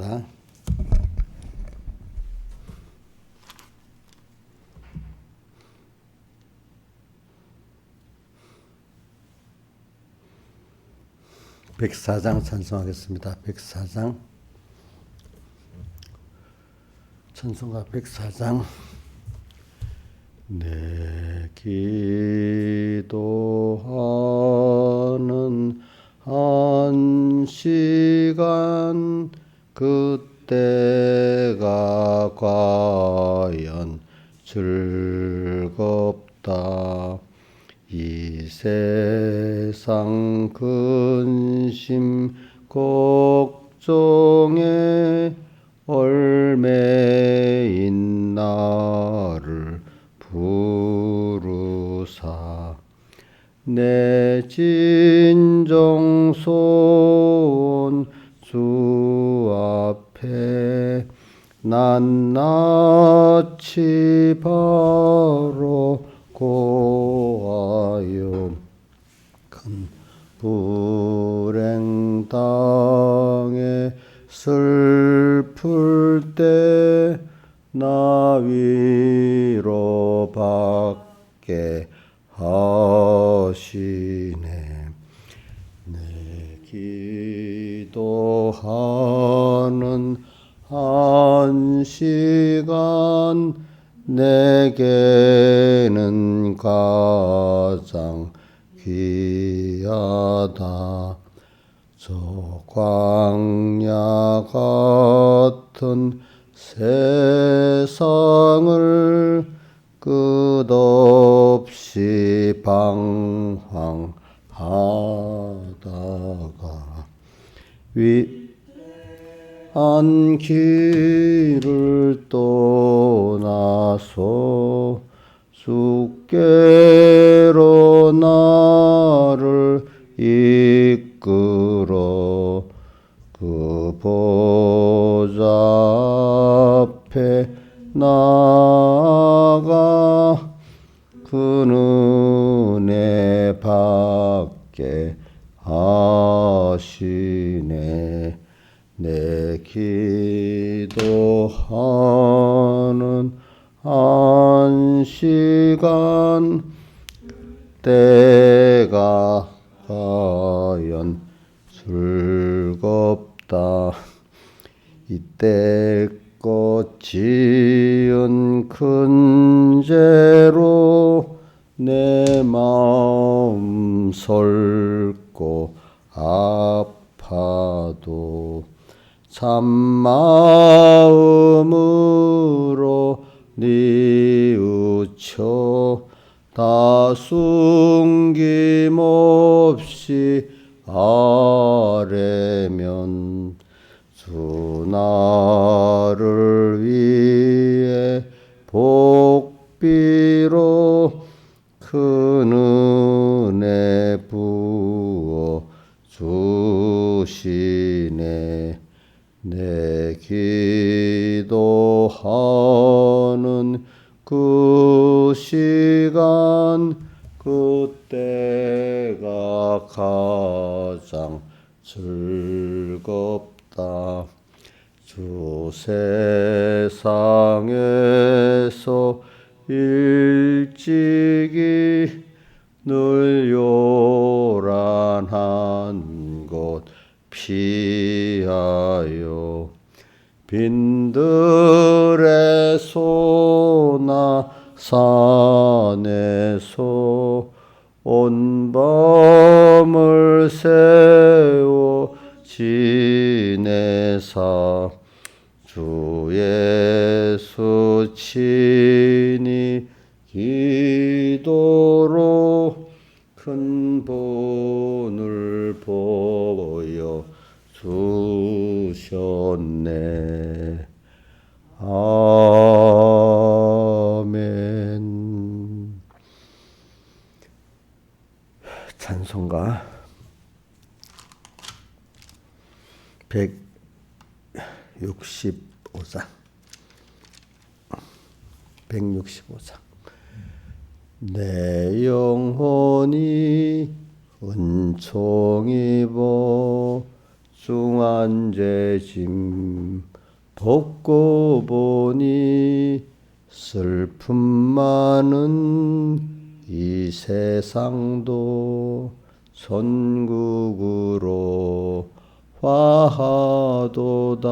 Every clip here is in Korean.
하겠습니다. 백사장 찬송하겠습니다. 백사장 찬송가 104장. 내 기도하는 한 시간 그때가 과연 즐겁다. 이 세상 근심 걱정에 얽매인 나를 부르사 내 진정 소원 주 앞에 낱낱이 바로 고하여 큰 불행 당해 슬플 때 나 위로 받게 하시네. 내 기도하는 한 시간 내게는 가장 귀하다. 저 광야 같은 세상을 끝없이 방황하다가 위한 길을 떠나서 주께로 나를 이끌어 그 보좌 앞에 나아가 그 은혜 받게 하시네. 내 기도하는 한 시간 때가 과연 즐겁다. 이때껏 지은 큰 죄로 내 마음 설고 아파도 참마음으로 뉘우쳐 다 숨김없이 아뢰면 주 나를 위해 복비로 큰 은혜 부어 주시네. 내 기도하는 그 시간 그때가 가장 즐겁다. 주 세상에서 일찍이 늘 요란한 곳 피하여 빈들의 소나 산에서 온 밤을 새워 지내사 주 예수 친히 기도로 큰 본을 보여 주셨네. 아멘. 찬송가 165장 165장. 내 영혼이 은총 입어 중한죄짐 벗고 보니 슬픔 많은 이 세상도 천국으로 화하도다.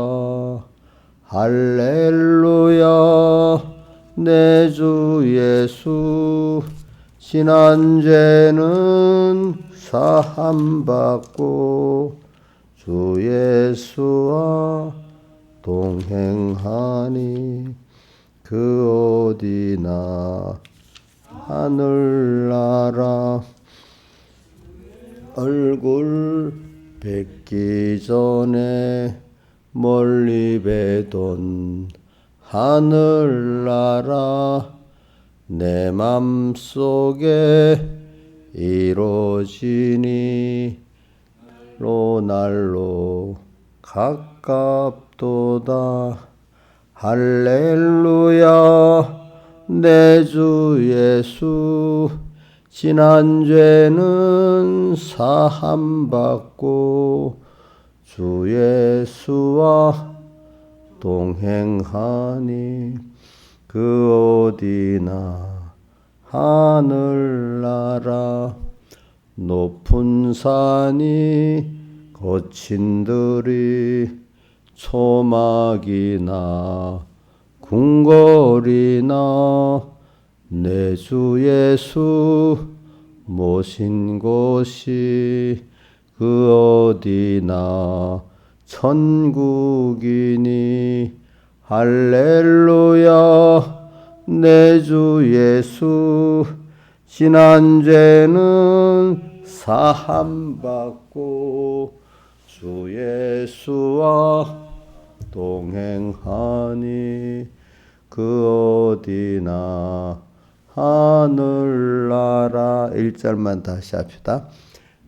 할렐루야. 내 주 예수 지난 죄는 사함받고 주 예수와 동행하니 그 어디나 하늘나라. 얼굴 뵙기 전에 멀리 뵈던 하늘나라 내 맘속에 이루어지니 날로 가깝도다. 할렐루야. 내 주 예수 지난 죄는 사함받고 주 예수와 동행하니 그 어디나 하늘나라. 높은 산이 거친 들이 초막이나 궁궐이나 내 주 예수 모신 곳이 그 어디나 천국이니. 할렐루야. 내 주 예수 지난 죄는 사함받고 주 예수와 동행하니 그 어디나 하늘나라. 1절만 다시 합시다.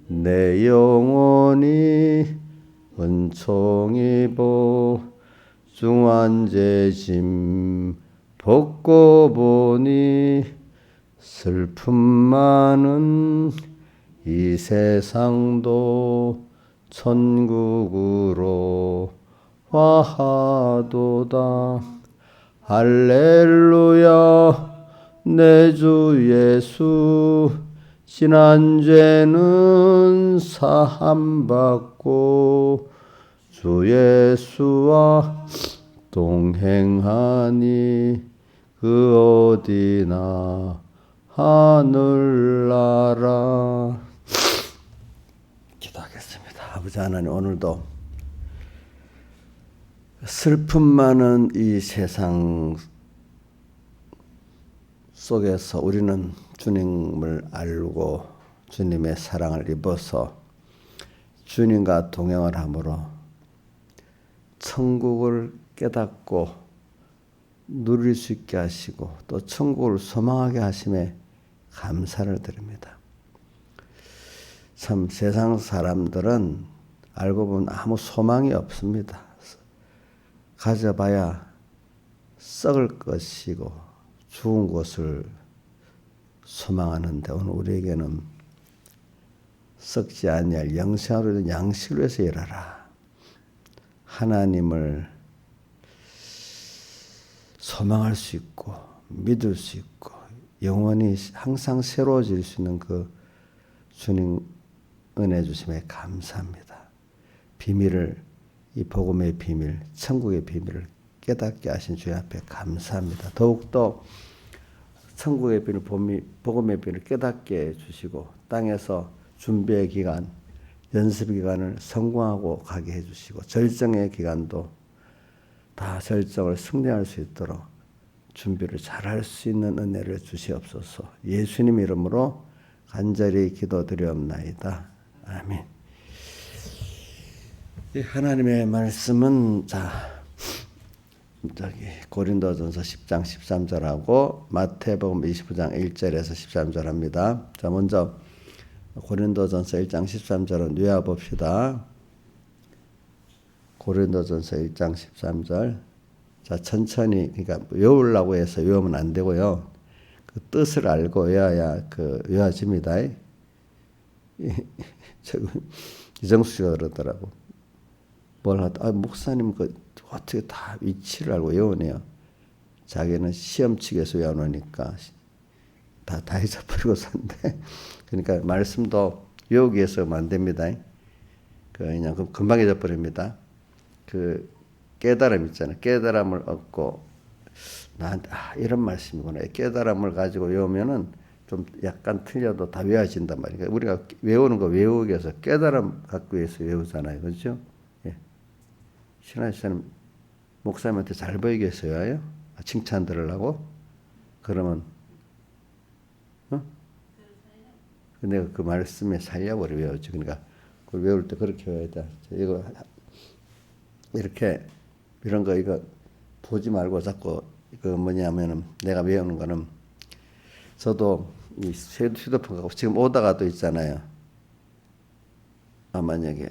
내 영혼이 은총 입어 중한죄짐 벗고 보니 슬픔 많은 이 세상도 천국으로 화하도다. 할렐루야. 내 주 예수 지난 죄는 사함받고 주 예수와 동행하니 그 어디나 하늘나라. 기도하겠습니다. 아버지 하나님, 오늘도 슬픔 많은 이 세상 속에서 우리는 주님을 알고 주님의 사랑을 입어서 주님과 동행을 함으로 천국을 깨닫고 누릴 수 있게 하시고 또 천국을 소망하게 하심에 감사를 드립니다. 참 세상 사람들은 알고 보면 아무 소망이 없습니다. 가져봐야 썩을 것이고 죽은 것을 소망하는데, 오늘 우리에게는 썩지 아니할 영생으로 된 양식을 위해서 일하라. 하나님을 소망할 수 있고 믿을 수 있고 영원히 항상 새로워질 수 있는 그 주님 은혜 주심에 감사합니다. 비밀을, 이 복음의 비밀, 천국의 비밀을 깨닫게 하신 주님 앞에 감사합니다. 더욱더 천국의 비밀, 복음의 비밀을 깨닫게 해주시고 땅에서 준비의 기간, 연습의 기간을 성공하고 가게 해주시고 절정의 기간도 다 절정을 승리할 수 있도록 준비를 잘할 수 있는 은혜를 주시옵소서. 예수님 이름으로 간절히 기도드리옵나이다. 아멘. 하나님의 말씀은 고린도전서 10장 13절하고 마태복음 29장 1절에서 13절합니다. 먼저 고린도전서 1장 13절은 외워봅시다. 고린도전서 1장 13절. 천천히, 그러니까 외우려고 해서 외우면 안 되고요. 그 뜻을 알고 외워야 외워집니다. 이정수 씨가 그러더라고. 뭘 하다 목사님 그 어떻게 다 위치를 알고 외우네요. 자기는 시험 측에서 외워놓으니까 다 잊어버리고 산대. 그러니까 말씀도 외우기 위해서 안 됩니다. 그냥 금방 잊어버립니다. 그 깨달음 있잖아요. 깨달음을 얻고 나한테 이런 말씀이구나. 깨달음을 가지고 외우면은 좀 약간 틀려도 다 외워진단 말이에요. 그러니까 우리가 외우는 거 외우기 위해서 깨달음 갖기 위해서 외우잖아요. 그렇죠? 예. 신하시는 목사님한테 잘 보이게 해서 외워요? 칭찬 들으려고? 그러면 내가 그 말씀에 살려버려 외웠지. 그러니까 그걸 외울 때 그렇게 외워야 돼. 이거 이렇게 이런 거 이거 보지 말고 자꾸 그 뭐냐면은 내가 외우는 거는 저도 이 휴대폰 갖고 지금 오다가도 있잖아요. 만약에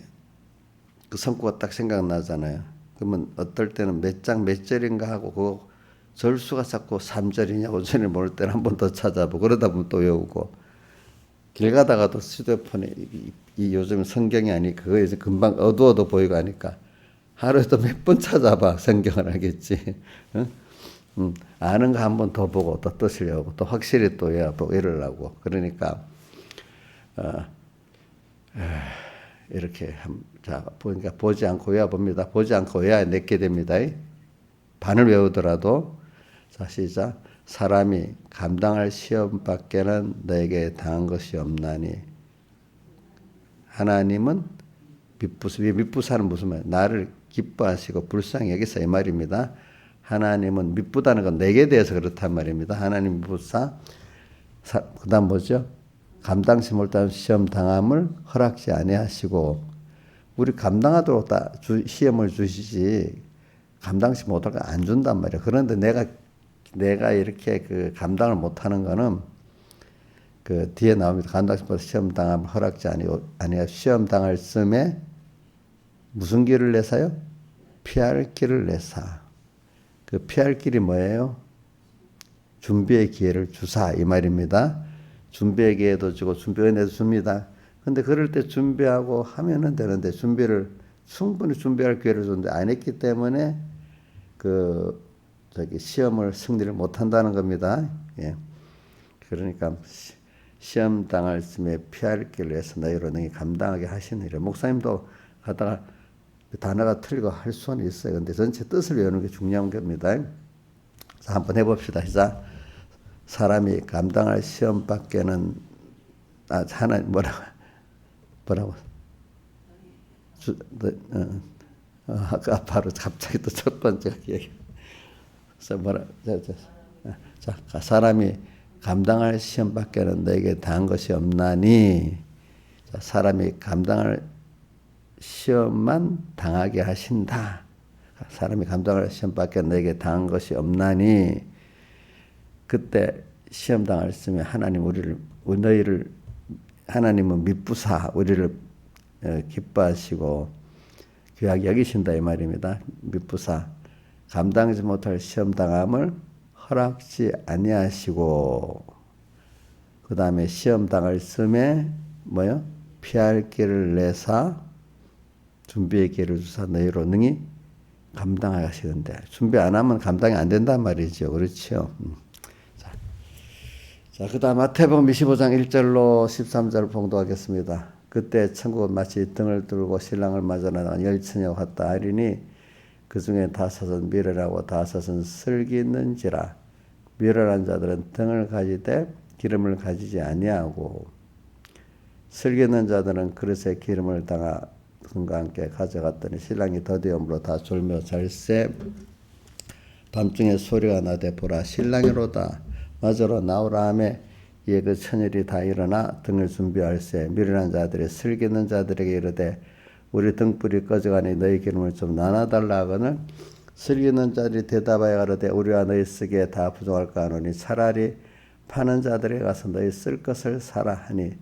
그 성구가 딱 생각나잖아요. 그러면 어떨 때는 몇 장 몇 절인가 하고 그 절수가 자꾸 3절이냐 5절이 모를 때는 한 번 더 찾아보고 그러다 보면 또 외우고 길 가다가도 휴대폰에 이 요즘 성경이 아니 그거 이제 금방 어두워도 보이고 하니까 하루에도 몇 번 찾아봐 성경을 알겠지. 응? 아는 거 한 번 더 보고 또 뜻을 외우고 또 확실히 또 외워보고 이러려고. 그러니까 이렇게 자 보니까 보지 않고 외워봅니다. 보지 않고 외워야 내게 됩니다. 반을 외우더라도 자 시작. 사람이 감당할 시험밖에는 너에게 당한 것이 없나니 하나님은 미쁘사는 무슨 말이에요? 나를 기뻐하시고 불쌍히 여기서 이 말입니다. 하나님은 미쁘다는 건 내게 대해서 그렇단 말입니다. 하나님 미쁘사 그 다음 뭐죠? 감당치 못한 시험 당함을 허락지 아니하시고 우리 감당하도록 다 시험을 주시지 감당치 못할 거 안 준단 말이에요. 그런데 내가 이렇게 그 감당을 못하는 거는 그 뒤에 나옵니다. 감당치 못한 시험 당함을 허락지 아니하 시험 당할 쯤에 무슨 길을 내사요? 피할 길을 내사. 그 피할 길이 뭐예요? 준비의 기회를 주사 이 말입니다. 준비의 기회도 주고 준비 은혜도 줍니다. 근데 그럴 때 준비하고 하면은 되는데 준비를 충분히 준비할 기회를 줬는데 안 했기 때문에 시험을 승리를 못 한다는 겁니다. 예. 그러니까 시험 당할 쯤에 피할 길을 해서 너희로 능히 감당하게 하시느니라. 목사님도 가다가 단어가 틀리고 할 수는 있어요. 근데 전체 뜻을 외우는 게 중요한 겁니다. 자, 한번 해봅시다. 시작. 사람이 감당할 시험 밖에는 하나님 뭐라고 아까 바로 갑자기 또 첫 번째 얘기. 자, 사람이 감당할 시험 밖에는 너에게 당한 것이 없나니 자, 사람이 감당할 시험만 당하게 하신다. 사람이 감당할 시험 밖에 너에게 당한 것이 없나니 그때 시험 당할 쯤에 너희를 하나님은 미쁘사 우리를 기뻐하시고 귀하게 여기신다 이 말입니다. 미쁘사 감당하지 못할 시험 당함을 허락지 아니하시고 그 다음에 시험 당할 쯤에 뭐요? 피할 길을 내사 준비의 기회를 주사 너희로 능히 감당하시는데 준비 안 하면 감당이 안 된단 말이죠. 그렇죠? 자, 그 다음 마태복음 25장 1절로 13절을 봉독하겠습니다. 그때 천국은 마치 등을 들고 신랑을 맞아 나간 열처녀와 같다 하리니 그 중에 다섯은 미련하고 다섯은 슬기 있는지라. 미련한 자들은 등을 가지되 기름을 가지지 아니하고 슬기 있는 자들은 그릇에 기름을 담아 등과 함께 가져갔더니 신랑이 더디움으로 다 졸며 잘세. 밤중에 소리가 나되 보라 신랑이로다 맞으러 나오라 하며 이에 그 처녀들이 다 일어나 등을 준비할세. 미련한 자들이 슬기 있는 자들에게 이르되 우리 등불이 꺼져가니 너희 기름을 좀 나눠달라 하거늘 슬기 있는 자들이 대답하여 가로되 우리와 너희 쓰기에 다 부족할까 하노니 차라리 파는 자들에게 가서 너희 쓸 것을 사라 하니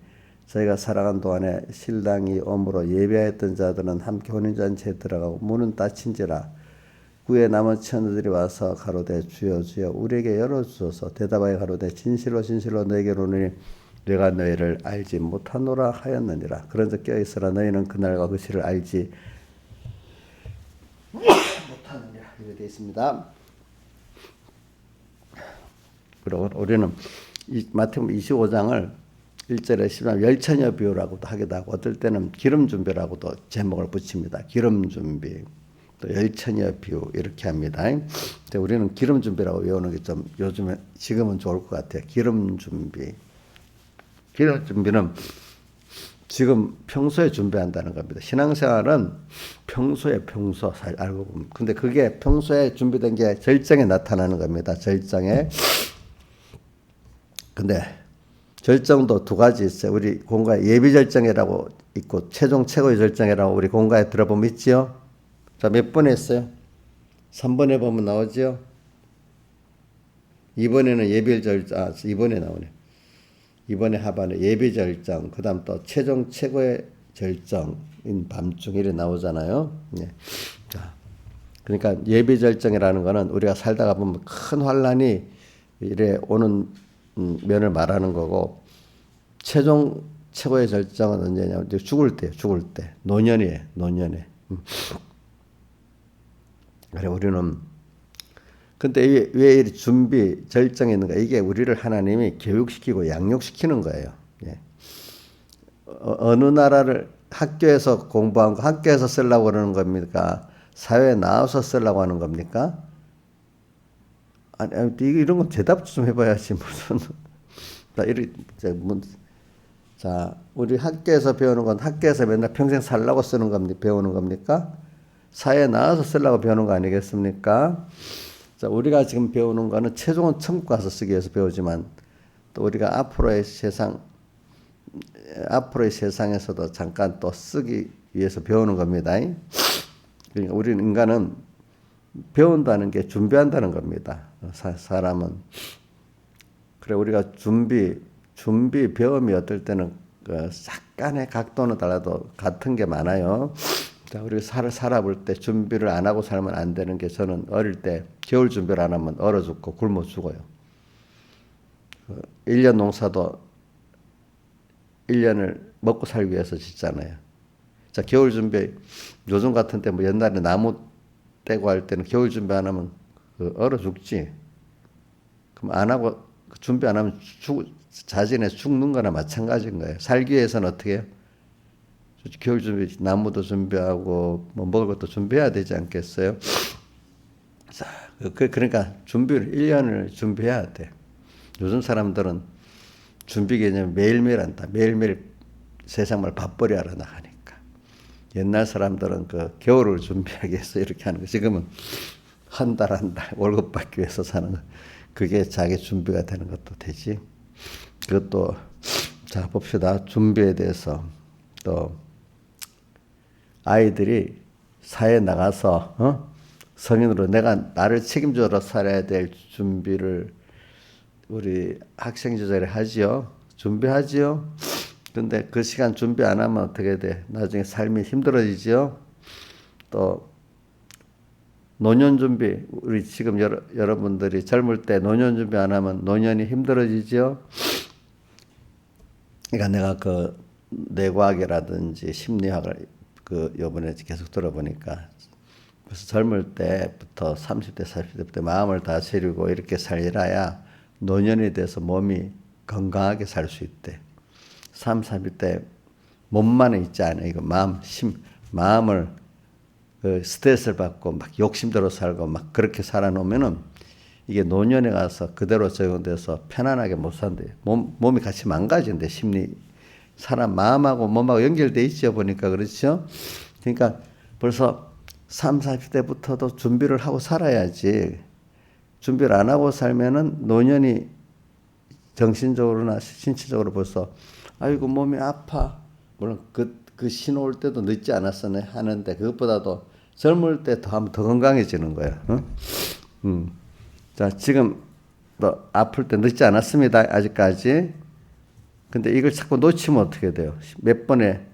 저희가 살아간 동안에 신랑이 오므로 예배하였던 자들은 함께 혼인잔치에 들어가고 문은 닫힌지라. 후에 남은 처녀들이 와서 가로되 주여 주여 우리에게 열어주소서. 대답하여 가로되 진실로 진실로 너에게 이르노니 내가 너희를 알지 못하노라 하였느니라. 그런즉 깨어있으라. 너희는 그날과 그 시를 알지 이렇게 되어 있습니다. 그리고 우리는 마태복음 25장을 1절에 10장 열처녀 비유라고도 하기도 하고 어떨 때는 기름 준비라고도 제목을 붙입니다. 기름 준비, 또 열처녀 비유 이렇게 합니다. 우리는 기름 준비라고 외우는 게 좀 요즘에 지금은 좋을 것 같아요. 기름 준비. 기름 준비는 지금 평소에 준비한다는 겁니다. 신앙생활은 평소 알고 보면. 근데 그게 평소에 준비된 게 절정에 나타나는 겁니다. 절정에. 근데 절정도 두 가지 있어요. 우리 공과에 예비 절정이라고 있고 최종 최고의 절정이라고 우리 공과에 들어보면 있지요. 자, 몇 번에 했어요? 3번에 보면 나오지요. 2번에는 예비 절정, 2번에 나오네. 이번에 하반에 예비 절정, 그 다음 또 최종 최고의 절정인 밤중 이래 나오잖아요. 예. 자, 그러니까 예비 절정이라는 거는 우리가 살다가 보면 큰 환란이 이래 오는 면을 말하는 거고, 최종 최고의 절정은 언제냐면 죽을 때, 노년이에요, 노년에. 그래 우리는 근데 왜 이 준비 절정이 있는가? 이게 우리를 하나님이 교육시키고 양육시키는 거예요. 예. 어느 나라를 학교에서 공부한 거 학교에서 쓰려고 그러는 겁니까? 사회에 나와서 쓰려고 하는 겁니까? 아니 이런 건 대답 좀 해봐야지 무슨. 자, 우리 학교에서 배우는 건 학교에서 맨날 평생 살라고 쓰는 겁니까? 배우는 겁니까? 사회에 나와서 쓰려고 배우는 거 아니겠습니까? 자, 우리가 지금 배우는 거는 최종은 천국 가서 쓰기 위해서 배우지만 또 우리가 앞으로의 세상에서도 잠깐 또 쓰기 위해서 배우는 겁니다. 그러니까 우리는 인간은 배운다는 게 준비한다는 겁니다. 사람은. 그래 우리가 준비 배움이 어떨 때는 약간의 각도는 달라도 같은 게 많아요. 자, 우리 살아볼 때 준비를 안 하고 살면 안 되는 게 저는 어릴 때 겨울 준비를 안 하면 얼어 죽고 굶어 죽어요. 1년 농사도 1년을 먹고 살기 위해서 짓잖아요. 자, 겨울 준비 요즘 같은 때 뭐 옛날에 나무 떼고 할 때는 겨울 준비 안 하면 얼어 죽지. 그럼 안 하고 준비 안 하면 자진해서 죽는 거나 마찬가지인 거예요. 살기 위해서는 어떻게 해요? 겨울 준비, 나무도 준비하고 뭐 먹을 것도 준비해야 되지 않겠어요? 자, 그러니까 준비를 1년을 준비해야 돼. 요즘 사람들은 준비 개념 매일매일 한다. 매일매일 세상을 밥벌이 하러 나가니까. 옛날 사람들은 겨울을 준비하기 위해서 이렇게 하는 거. 지금은 한 달 월급 받기 위해서 사는 거. 그게 자기 준비가 되는 것도 되지. 그것도 자 봅시다. 준비에 대해서 또 아이들이 사회에 나가서 성인으로 내가 나를 책임져서 살아야 될 준비를 우리 학생 시절에 하지요. 준비하지요. 근데 그 시간 준비 안 하면 어떻게 돼? 나중에 삶이 힘들어지지요. 또 노년 준비, 우리 지금 여러분들이 젊을 때 노년 준비 안 하면 노년이 힘들어지지요. 그러니까 내가 뇌과학이라든지 심리학을 요번에 계속 들어보니까 그래서 젊을 때부터 30대, 40대부터 마음을 다스리고 이렇게 살아야 노년이 돼서 몸이 건강하게 살 수 있대. 30, 40대 몸만 있지 않아요. 이거 마음을 스트레스를 받고 막 욕심대로 살고 막 그렇게 살아놓으면은 이게 노년에 가서 그대로 적용돼서 편안하게 못 산대요. 몸이 같이 망가진대. 사람 마음하고 몸하고 연결돼 있죠. 보니까 그렇죠. 그러니까 벌써 30, 40대부터도 준비를 하고 살아야지. 준비를 안 하고 살면은 노년이 정신적으로나 신체적으로 벌써 아이고 몸이 아파. 물론 그 신호 올 때도 늦지 않았으네 하는데 그것보다도 젊을 때 더 하면 더 건강해지는 거야. 자, 지금 또 아플 때 늦지 않았습니다. 아직까지. 근데 이걸 자꾸 놓치면 어떻게 돼요? 몇 번의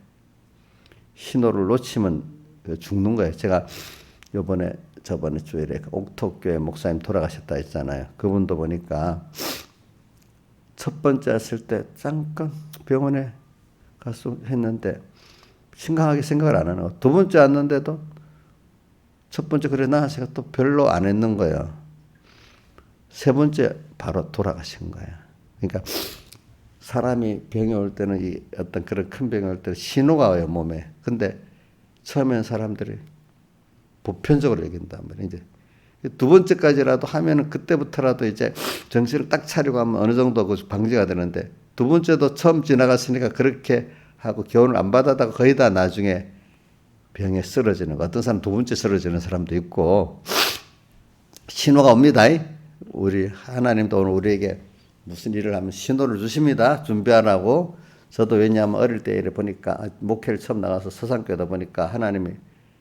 신호를 놓치면 죽는 거예요. 제가 저번에 주일에 옥토교회 목사님 돌아가셨다 했잖아요. 그분도 보니까 첫 번째 왔을 때 잠깐 병원에 가서 했는데 심각하게 생각을 안 하는 거. 두 번째 왔는데도 첫 번째 그래 나으시가 또 별로 안 했는 거예요. 세 번째 바로 돌아가신 거예요. 그러니까 사람이 병이 올 때는 이 어떤 그런 큰 병이 올 때는 신호가 와요, 몸에. 근데 처음에는 사람들이 보편적으로 여긴단 말이에요. 이제 두 번째까지라도 하면은 그때부터라도 이제 정신을 딱 차리고 하면 어느 정도 그 방지가 되는데, 두 번째도 처음 지나갔으니까 그렇게 하고 교훈을 안 받아다가 거의 다 나중에 병에 쓰러지는 거. 어떤 사람 두 번째 쓰러지는 사람도 있고, 신호가 옵니다. 우리 하나님도 오늘 우리에게 무슨 일을 하면 신호를 주십니다. 준비하라고. 저도 왜냐하면 어릴 때 이래 보니까 목회를 처음 나가서 서산교회다 보니까 하나님이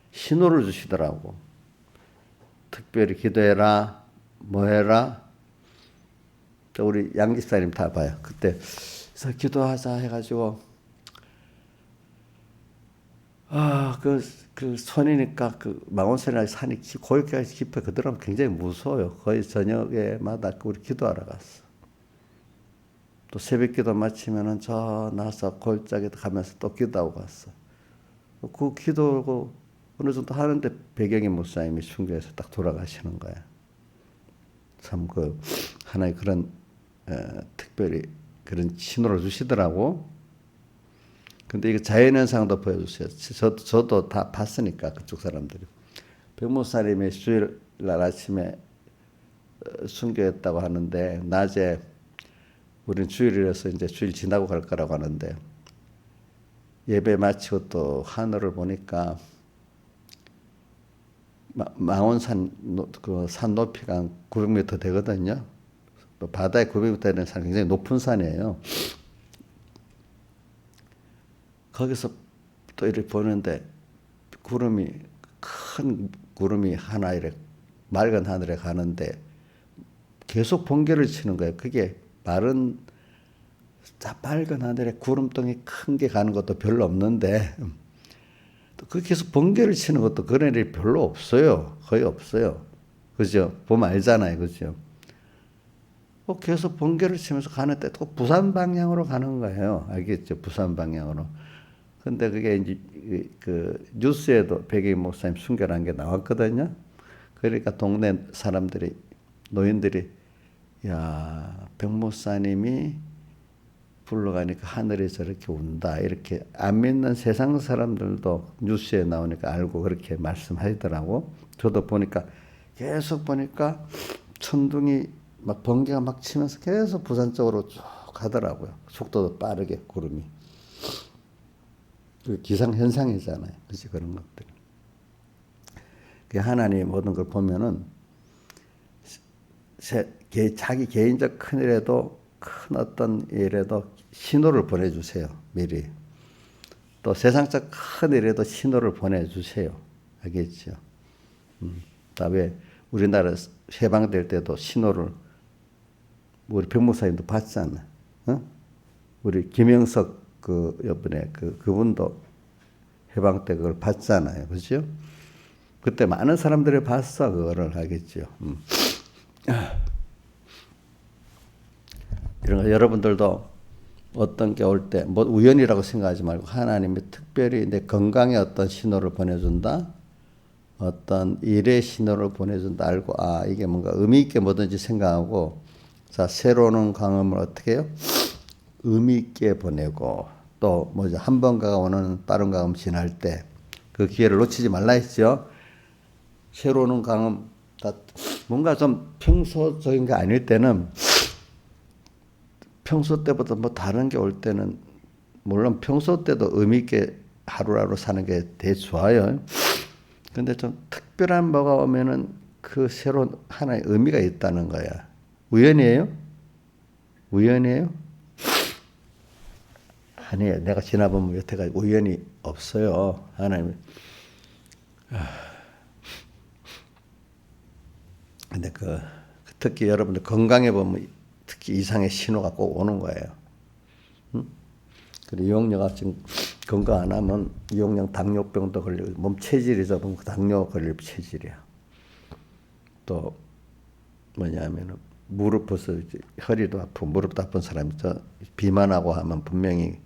신호를 주시더라고. 특별히 기도해라, 뭐 해라. 우리 양 집사님 다 봐요. 그때 그래서 기도하자 해가지고 그 손이니까 그 망원산이나 산이 고역까지 깊어. 그들은 굉장히 무서워요. 거의 저녁에마다 우리 기도하러 갔어. 또 새벽기도 마치면은 저 나서 골짜기 가면서 또 기도하고 갔어. 그 기도하고 어느 정도 하는데 배경의 목사님이 순교해서 딱 돌아가시는 거야. 참 그 하나의 그런 특별히 그런 신호를 주시더라고. 근데 이거 자연현상도 보여주세요. 저도 다 봤으니까 그쪽 사람들이. 백 목사님이 주일날 아침에 순교했다고 하는데 낮에 우리는 주일이라서 이제 주일 지나고 갈 거라고 하는데 예배 마치고 또 하늘을 보니까 망원산 그 산 높이가 한 900m 되거든요. 바다에 900m 되는 산 굉장히 높은 산이에요. 거기서 또 이렇게 보는데 큰 구름이 하나 이렇게 맑은 하늘에 가는데 계속 번개를 치는 거예요. 그게 맑은 하늘에 구름덩이 큰 게 가는 것도 별로 없는데 그 계속 번개를 치는 것도 그런 일이 별로 없어요. 거의 없어요. 그죠? 보면 알잖아요. 그죠? 계속 번개를 치면서 가는데 또 부산 방향으로 가는 거예요. 알겠죠? 부산 방향으로. 근데 그게 이제 그 뉴스에도 백의 목사님 순교한 게 나왔거든요. 그러니까 동네 사람들이, 노인들이, 야, 백 목사님이 불러가니까 하늘이 저렇게 운다. 이렇게 안 믿는 세상 사람들도 뉴스에 나오니까 알고 그렇게 말씀하시더라고. 저도 보니까 계속 보니까 천둥이 막 번개가 막 치면서 계속 부산 쪽으로 쭉 가더라고요. 속도도 빠르게 구름이. 기상현상이잖아요. 그치, 그런 것들. 하나님 모든 걸 보면은 자기 개인적 큰 일에도 큰 어떤 일에도 신호를 보내주세요. 미리. 또 세상적 큰 일에도 신호를 보내주세요. 알겠죠? 다음에 우리나라 해방될 때도 신호를 우리 백 목사님도 봤잖아. 우리 김영석 이번에 그분도 해방 때 그걸 봤잖아요. 그죠? 그때 많은 사람들이 봤어. 그거를 하겠죠. 이런 거 여러분들도 어떤 게 올 때, 뭐 우연이라고 생각하지 말고 하나님이 특별히 내 건강에 어떤 신호를 보내준다. 어떤 일의 신호를 보내준다 알고, 이게 뭔가 의미 있게 뭐든지 생각하고, 자, 새로운 강음을 어떻게 해요? 의미 있게 보내고, 또 뭐죠? 한 번 가가 오는 빠른 강음 지날 때 그 기회를 놓치지 말라 했죠. 새로운 강음, 뭔가 좀 평소적인 게 아닐 때는, 평소 때보다 뭐 다른 게 올 때는, 물론 평소 때도 의미 있게 하루하루 사는 게 되게 좋아요. 근데 좀 특별한 뭐가 오면은 그 새로운 하나의 의미가 있다는 거야. 우연이에요? 우연이에요? 아니에요. 내가 지나보면 여태까지 우연이 없어요. 하나님. 근데 특히 여러분들 건강에 보면 특히 이상의 신호가 꼭 오는 거예요. 그리고 이용녀가 지금 건강 안 하면 이용녀 당뇨병도 걸리고 몸 체질이죠. 당뇨 걸릴 체질이야. 또 뭐냐면은 무릎에서 허리도 아프고 무릎도 아픈 사람이 비만하고 하면 분명히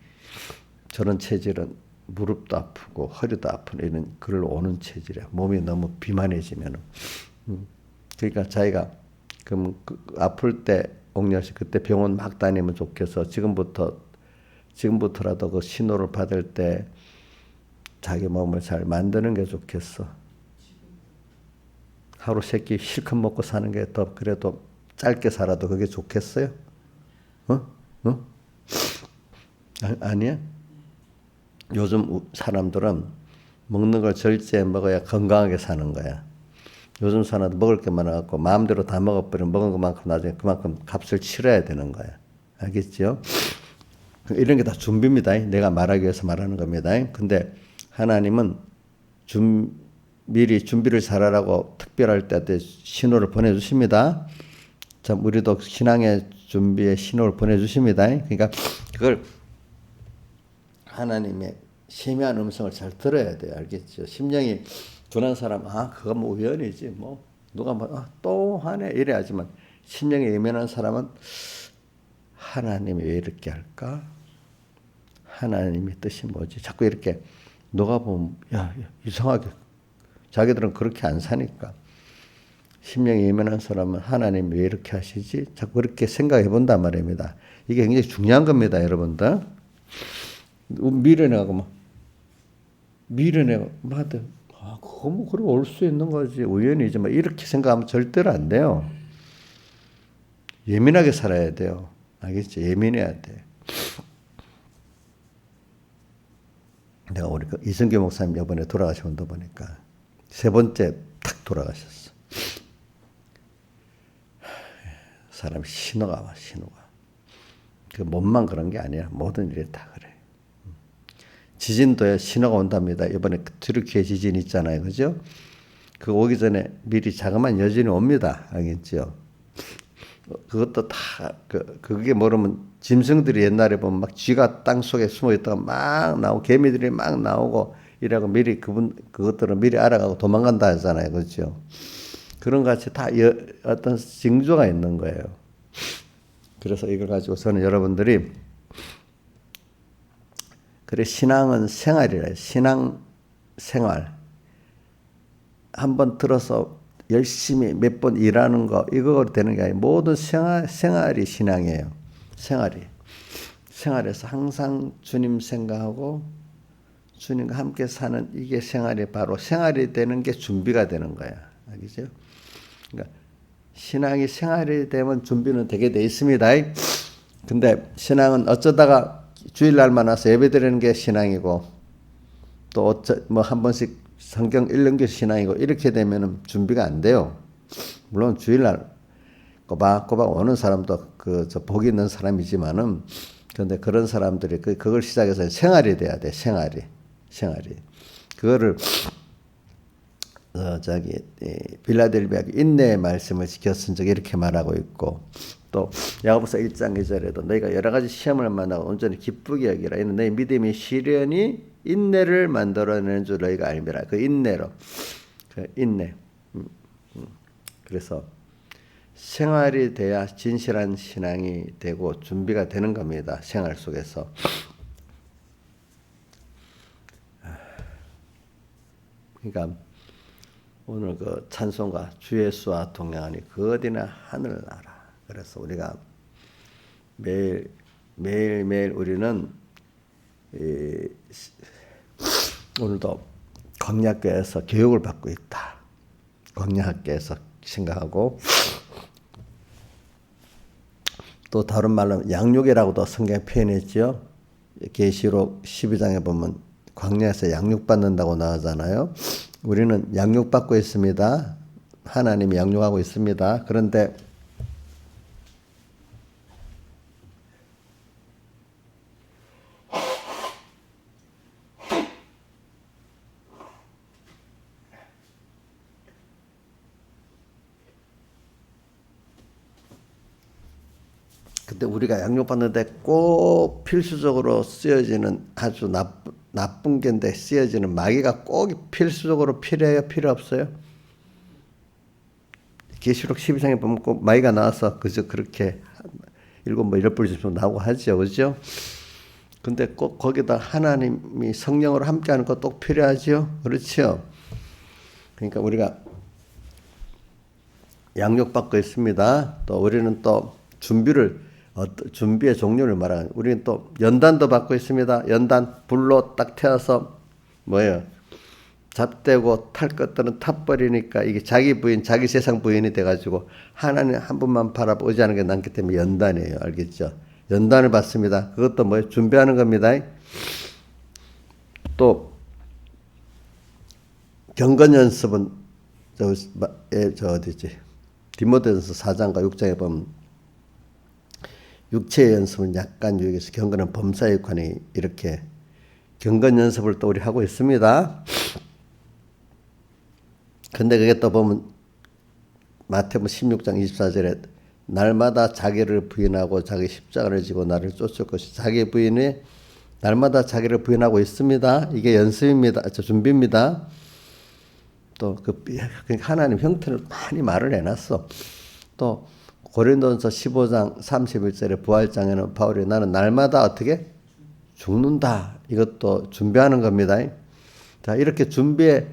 저런 체질은 무릎도 아프고 허리도 아픈 이런 그걸 오는 체질이야. 몸이 너무 비만해지면은. 그러니까 자기가 그럼 아플 때 옥녀 씨 그때 병원 막 다니면 좋겠어. 지금부터라도 그 신호를 받을 때 자기 몸을 잘 만드는 게 좋겠어. 하루 세 끼 실컷 먹고 사는 게 더 그래도 짧게 살아도 그게 좋겠어요? 어? 어? 아니야? 요즘 사람들은 먹는 걸 절제해 먹어야 건강하게 사는 거야. 요즘 사람들 먹을 게 많아갖고 마음대로 다 먹어버리면 먹은 것만큼 나중에 그만큼 값을 치러야 되는 거야. 알겠죠? 이런 게 다 준비입니다. 내가 말하기 위해서 말하는 겁니다. 근데 하나님은 미리 준비를 잘하라고 특별할 때 신호를 보내주십니다. 참 우리도 신앙의 준비에 신호를 보내주십니다. 그러니까 그걸 하나님의 세미한 음성을 잘 들어야 돼요. 알겠죠? 심령이 둔한 사람, 그거 뭐 우연이지. 뭐 누가 또 하네 이래야지만 심령이 예민한 사람은 하나님이 왜 이렇게 할까? 하나님의 뜻이 뭐지? 자꾸 이렇게 녹아보면 이상하게 자기들은 그렇게 안 사니까 심령이 예민한 사람은 하나님 왜 이렇게 하시지? 자꾸 그렇게 생각해 본단 말입니다. 이게 굉장히 중요한 겁니다, 여러분들. 미련하고 그거 뭐 그래 올 수 있는 거지 우연이지 이렇게 생각하면 절대로 안 돼요. 예민하게 살아야 돼요. 알겠죠? 예민해야 돼. 내가 우리 이성규 목사님 이번에 돌아가신 분 보니까 세 번째 탁 돌아가셨어. 사람 신호가 와, 신호가. 그 몸만 그런 게 아니야. 모든 일이 다 그래. 지진도에 신호가 온답니다. 이번에 튀르키예 지진 있잖아요. 그죠? 그 오기 전에 미리 자그마한 여진이 옵니다. 알겠죠? 그것도 다, 그게 모르면 짐승들이 옛날에 보면 막 쥐가 땅 속에 숨어 있다가 막 나오고 개미들이 막 나오고 이라고 미리 그것들은 미리 알아가고 도망간다 하잖아요. 그렇죠? 그런 같이 다 어떤 징조가 있는 거예요. 그래서 이걸 가지고 저는 여러분들이 그래 신앙은 생활이래. 신앙 생활. 한번 들어서 열심히 몇 번 일하는 거 이거 되는 게 아니고 모든 생활이 신앙이에요. 생활에서 항상 주님 생각하고 주님과 함께 사는 이게 생활이 바로 생활이 되는 게 준비가 되는 거야. 알겠죠? 그러니까 신앙이 생활이 되면 준비는 되게 돼 있습니다. 근데 신앙은 어쩌다가 주일날만 와서 예배드리는 게 신앙이고 또 한 번씩 성경 읽는 게 신앙이고 이렇게 되면은 준비가 안 돼요. 물론 주일날 꼬박꼬박 오는 사람도 저 복이 있는 사람이지만은 그런데 그런 사람들이 그걸 시작해서 생활이 돼야 돼. 생활이. 그거를 빌라델비아 인내의 말씀을 지켰은 적 이렇게 말하고 있고 또 야고보서 1장 2절에도 너희가 여러 가지 시험을 만나고 온전히 기쁘게 여기라. 이는 너희 믿음이 시련이 인내를 만들어내는 줄 너희가 알미라. 그 인내로 인내. 그래서 생활이 돼야 진실한 신앙이 되고 준비가 되는 겁니다. 생활 속에서. 그러니까 오늘 그 찬송가 주 예수와 동행하니 그 어디나 하늘나라. 그래서 우리가 매일 우리는 오늘도 광야교회에서 교육을 받고 있다. 광야학교에서 생각하고 또 다른 말로 양육이라고도 성경에 표현했죠. 계시록 12장에 보면 광야에서 양육받는다고 나오잖아요. 우리는 양육받고 있습니다. 하나님이 양육하고 있습니다. 그런데 우리가 양육받는데 꼭 필수적으로 쓰여지는 아주 나쁜 게인데 쓰여지는 마귀가 꼭 필수적으로 필요해요? 필요 없어요? 계시록 12장에 보면 꼭 마귀가 나와서 그저 그렇게 일곱 뭐 10불 나오고 하죠. 그죠? 근데 꼭 거기다 하나님이 성령으로 함께하는 거 꼭 필요하지요. 그렇죠. 그러니까 우리가 양육받고 있습니다. 또 우리는 또 준비의 종류를 말하는, 우리는 또 연단도 받고 있습니다. 연단, 불로 딱 태워서 뭐예요? 잡되고 탈 것들은 타버리니까 이게 자기 부인, 자기 세상 부인이 돼가지고 하나님 한 분만 바라보지 않은 게 남기 때문에 연단이에요. 알겠죠? 연단을 받습니다. 그것도 뭐예요? 준비하는 겁니다. 또 경건 연습은 저 어디지? 디모데전서 4장과 6장에 보면 육체의 연습은 약간 유익해서 경건은 범사에 관해 이렇게 경건 연습을 또 우리 하고 있습니다. 근데 그게 또 보면 마태복음 16장 24절에 날마다 자기를 부인하고 자기 십자가를 지고 나를 쫓을 것이, 자기 부인이 날마다 자기를 부인하고 있습니다. 이게 연습입니다. 준비입니다. 또 하나님 형태를 많이 말을 해놨어. 또 고린도전서 15장 31절에 부활장에는 바울이 나는 날마다 어떻게 죽는다. 이것도 준비하는 겁니다. 자, 이렇게 준비의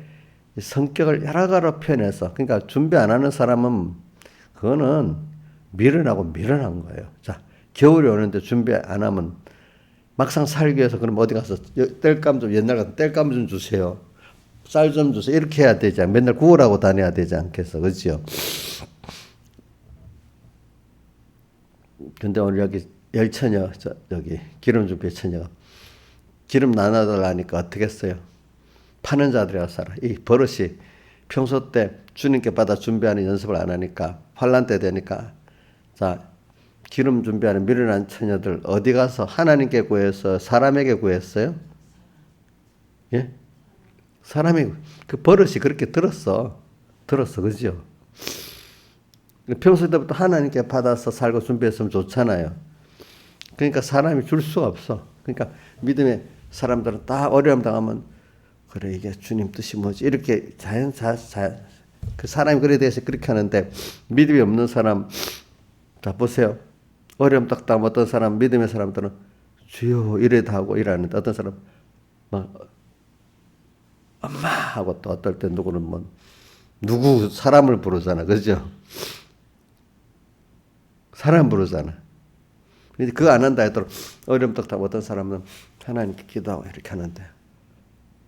성격을 여러 가지로 표현해서, 그러니까 준비 안 하는 사람은 그거는 미련한 거예요. 자, 겨울이 오는데 준비 안 하면 막상 살기 위해서 그럼 어디 가서 땔감 좀, 옛날 같은 땔감 좀 주세요. 쌀 좀 주세요. 이렇게 해야 되지 않, 맨날 구걸하고 다녀야 되지 않겠어. 그렇죠? 근데 오늘 여기 열처녀, 여기 기름 준비 처녀가 기름 나눠달라니까 어떻게 했어요? 파는 자들이라 살아. 이 버릇이 평소 때 주님께 받아 준비하는 연습을 안 하니까 환란 때 되니까, 자, 기름 준비하는 미련한 처녀들 어디 가서 하나님께 구해서 사람에게 구했어요? 예? 사람이 그 버릇이 그렇게 들었어, 그죠? 평소 때부터 하나님께 받아서 살고 준비했으면 좋잖아요. 그러니까 사람이 줄 수가 없어. 그러니까 믿음의 사람들은 딱 어려움 당하면 그래 이게 주님 뜻이 뭐지 이렇게 그 사람이 그래 대해서 그렇게 하는데, 믿음이 없는 사람, 자 보세요. 어려움 딱 당하면 어떤 사람, 믿음의 사람들은 주여 이래다 하고 일하는데, 어떤 사람 막 엄마 하고, 또 어떨 때 누구는 뭐 누구 사람을 부르잖아. 그죠? 사람 부르잖아. 그거 안 한다 해도 어려움 딱 당하면 어떤 사람은 하나님께 기도하고 이렇게 하는데,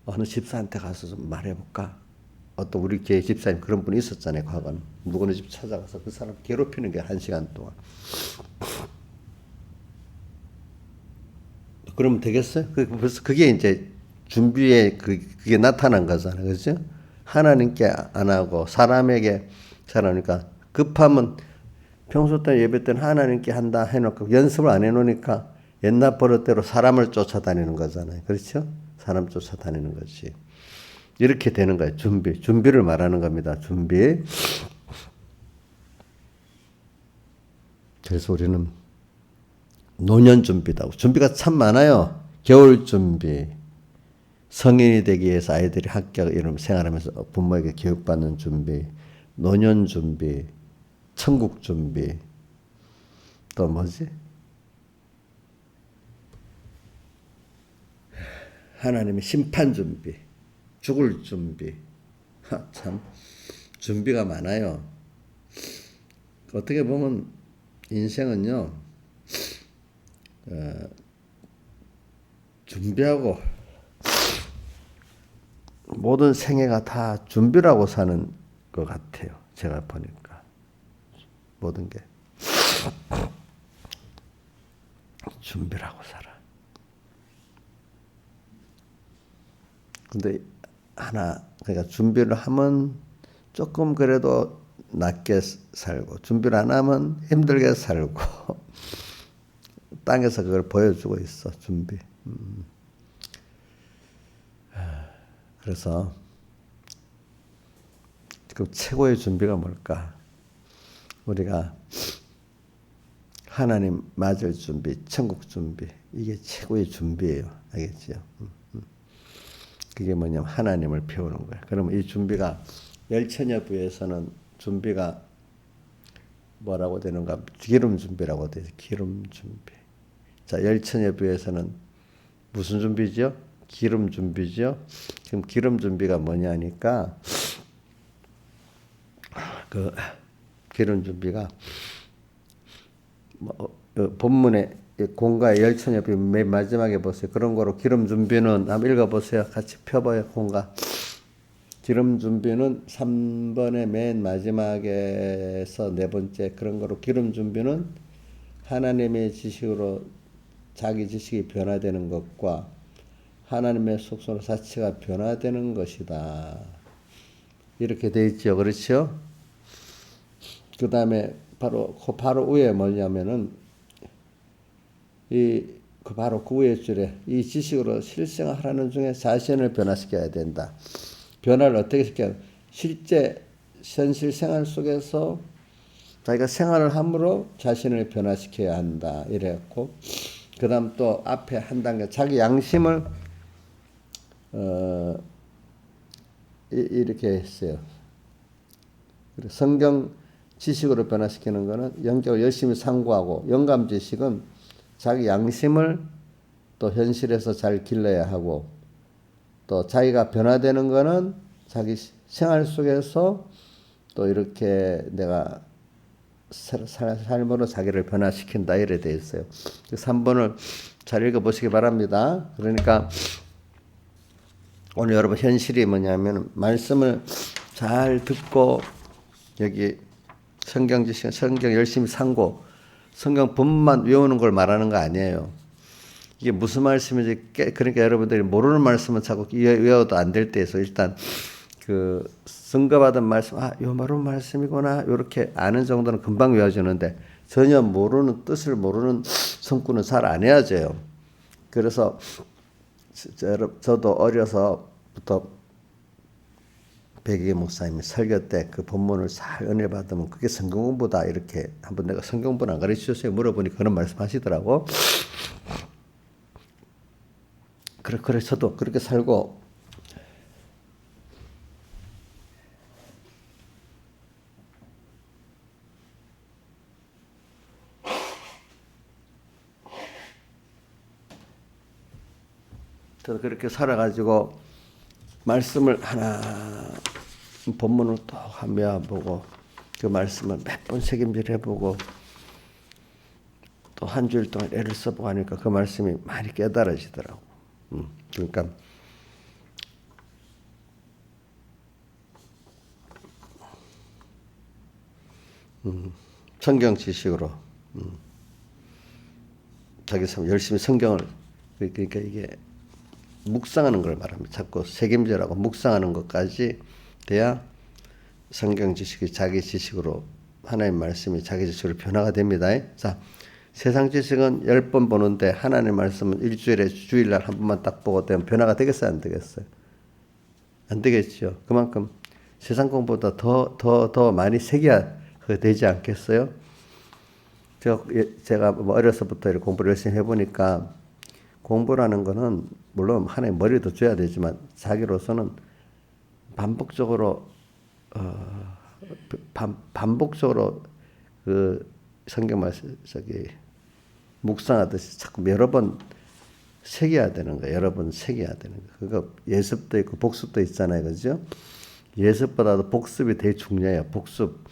어느 집사한테 가서 좀 말해볼까? 어떤 우리 교회 집사님 그런 분이 있었잖아요. 과거는. 누구네 집 찾아가서 그 사람 괴롭히는 게 1시간 동안. 그러면 되겠어요? 벌써 그게 이제 준비에 그게 나타난 거잖아요. 그죠? 하나님께 안 하고 사람에게 잘하니까, 급하면 평소 때 예배 때는 하나님께 한다 해놓고 연습을 안 해놓으니까 옛날 버릇대로 사람을 쫓아다니는 거잖아요. 그렇죠? 사람 쫓아다니는 거지. 이렇게 되는 거예요. 준비를 말하는 겁니다. 준비. 그래서 우리는 노년 준비다. 준비가 참 많아요. 겨울 준비, 성인이 되기 위해서 아이들이 학교 이런 생활하면서 부모에게 교육받는 준비, 노년 준비, 천국 준비, 또 뭐지? 하나님의 심판 준비, 죽을 준비. 참 준비가 많아요. 어떻게 보면 인생은요, 준비하고 모든 생애가 다 준비라고 사는 것 같아요. 제가 보니까 모든 게 준비라고 살아. 근데 그러니까 준비를 하면 조금 그래도 낫게 살고, 준비를 안 하면 힘들게 살고, 땅에서 그걸 보여주고 있어, 준비. 그래서 그 최고의 준비가 뭘까? 우리가 하나님 맞을 준비, 천국 준비, 이게 최고의 준비예요. 알겠지요? 그게 뭐냐면 하나님을 배우는 거예요. 그러면 이 준비가 열처녀부에서는 준비가 뭐라고 되는가? 기름 준비라고 돼요. 기름 준비. 자, 열처녀부에서는 무슨 준비죠? 기름 준비죠. 지금 기름 준비가 뭐냐니까 그 기름 준비가 본문에 공가의 열천엽이 맨 마지막에 보세요. 그런 거로 기름 준비는 한번 읽어보세요. 같이 펴봐요. 공가. 기름 준비는 3번의 맨 마지막에서 네 번째 그런 거로 기름 준비는 하나님의 지식으로 자기 지식이 변화되는 것과 하나님의 속성 자체가 변화되는 것이다. 이렇게 돼 있죠. 그렇죠? 그 다음에 바로 위에 뭐냐면은 바로 그 위에 줄에 이 지식으로 실생활하는 중에 자신을 변화시켜야 된다. 변화를 어떻게 시켜야 돼? 실제 현실 생활 속에서 자기가 생활을 함으로 자신을 변화시켜야 한다. 이래갖고 그 다음 또 앞에 한 단계 자기 양심을 이렇게 했어요. 성경 지식으로 변화시키는 것은 영적으로 열심히 상고하고 영감 지식은 자기 양심을 또 현실에서 잘 길러야 하고 또 자기가 변화되는 것은 자기 생활 속에서 또 이렇게 내가 삶으로 자기를 변화시킨다 이래 돼 있어요. 3번을 잘 읽어보시기 바랍니다. 그러니까 오늘 여러분 현실이 뭐냐면 말씀을 잘 듣고 여기 성경 지식, 성경 열심히 상고 성경 본문만 외우는 걸 말하는 거 아니에요. 이게 무슨 말씀인지 그러니까 여러분들이 모르는 말씀은 자꾸 외워도 안 될 때에서 일단 그 선거받은 말씀 요 모르는 말씀이구나 이렇게 아는 정도는 금방 외워지는데 전혀 모르는 뜻을 모르는 성구는 잘 안 외워져요. 그래서 저도 어려서부터 백이기 목사님이 설교 때 그 본문을 잘 은혜 받으면 그게 성경 공부다 이렇게 한번 내가 성경 공부는 안 가르쳐 주세요 물어보니까 그런 말씀 하시더라고. 그래 저도 그렇게 살고 저도 그렇게 살아가지고 말씀을 하나 본문을 또 외워보고 그 말씀을 몇 번 새김질 해보고 또 한 주일 동안 애를 써보고 하니까 그 말씀이 많이 깨달아지더라고. 그러니까 성경 지식으로 자기 삶 열심히 성경을 그러니까 이게 묵상하는 걸 말합니다. 자꾸 책임져라고 묵상하는 것까지 돼야 성경 지식이 자기 지식으로 하나님 말씀이 자기 지식으로 변화가 됩니다. 자, 세상 지식은 10번 보는데 하나님 말씀은 일주일에 주일날 한 번만 딱 보고 되면 변화가 되겠어요? 안 되겠어요? 안 되겠죠. 그만큼 세상 공부보다 더 많이 새겨야 되지 않겠어요? 제가 뭐 어려서부터 이렇게 공부를 열심히 해보니까 공부라는 거는 물론 하나의 머리도 줘야 되지만 자기로서는 반복적으로 그 성경 말씀 묵상하듯이 자꾸 여러 번 새겨야 되는 거예요. 여러 번 새겨야 되는 거예요. 그거 예습도 있고 복습도 있잖아요. 그죠? 예습보다도 복습이 되게 중요해요. 복습.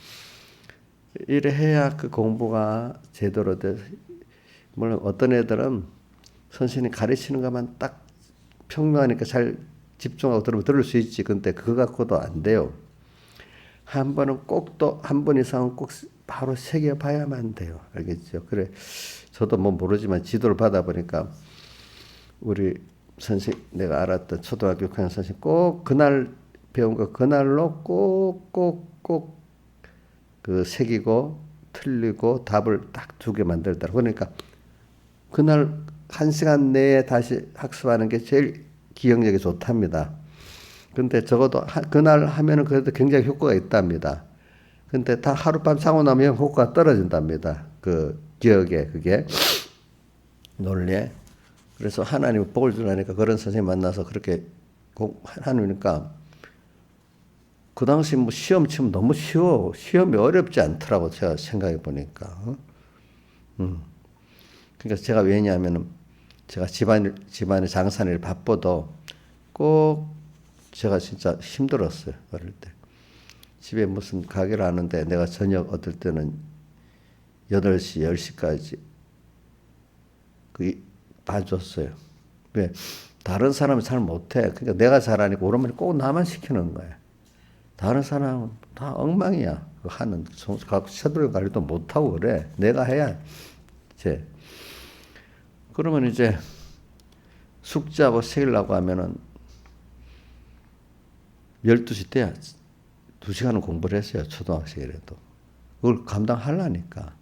이래 해야 그 공부가 제대로 돼. 물론 어떤 애들은 선생님이 가르치는 것만 딱 평명하니까 잘 집중하고 들으면 들을 수 있지. 근데 그거 갖고도 안 돼요. 한 번은 꼭 또 한 번 이상은 꼭 바로 새겨봐야만 돼요. 알겠죠? 그래. 저도 뭐 모르지만 지도를 받아보니까 우리 내가 알았던 초등학교 6학년 선생님 꼭 그날 배운 거 그날로 꼭 그 새기고 틀리고 답을 딱 2개 만들더라고. 그러니까 그날 1시간 내에 다시 학습하는 게 제일 기억력이 좋답니다. 근데 적어도 그날 하면은 그래도 굉장히 효과가 있답니다. 근데 다 하룻밤 자고 나면 효과가 떨어진답니다. 그 기억에 그게 논리에. 그래서 하나님이 복을 주라니까 그런 선생님 만나서 그렇게 하니까 그 당시 뭐 시험 치면 너무 쉬워. 시험이 어렵지 않더라고 제가 생각해 보니까. 그러니까 제가 왜냐하면은 제가 집안의 장사일 바빠도 꼭 제가 진짜 힘들었어요. 어릴 때. 집에 무슨 가게를 하는데 내가 저녁 어떨 때는 8시, 10시까지 봐줬어요. 왜? 다른 사람은 잘 못해. 그러니까 내가 잘하니까 오랜만에 꼭 나만 시키는 거야. 다른 사람은 다 엉망이야. 하는, 서두르 관리도 못하고 그래. 내가 해야, 이제. 그러면 이제 숙제하고 새기려고 하면은 12시 때야 2시간은 공부를 했어요. 초등학생이라도. 그걸 감당하려니까.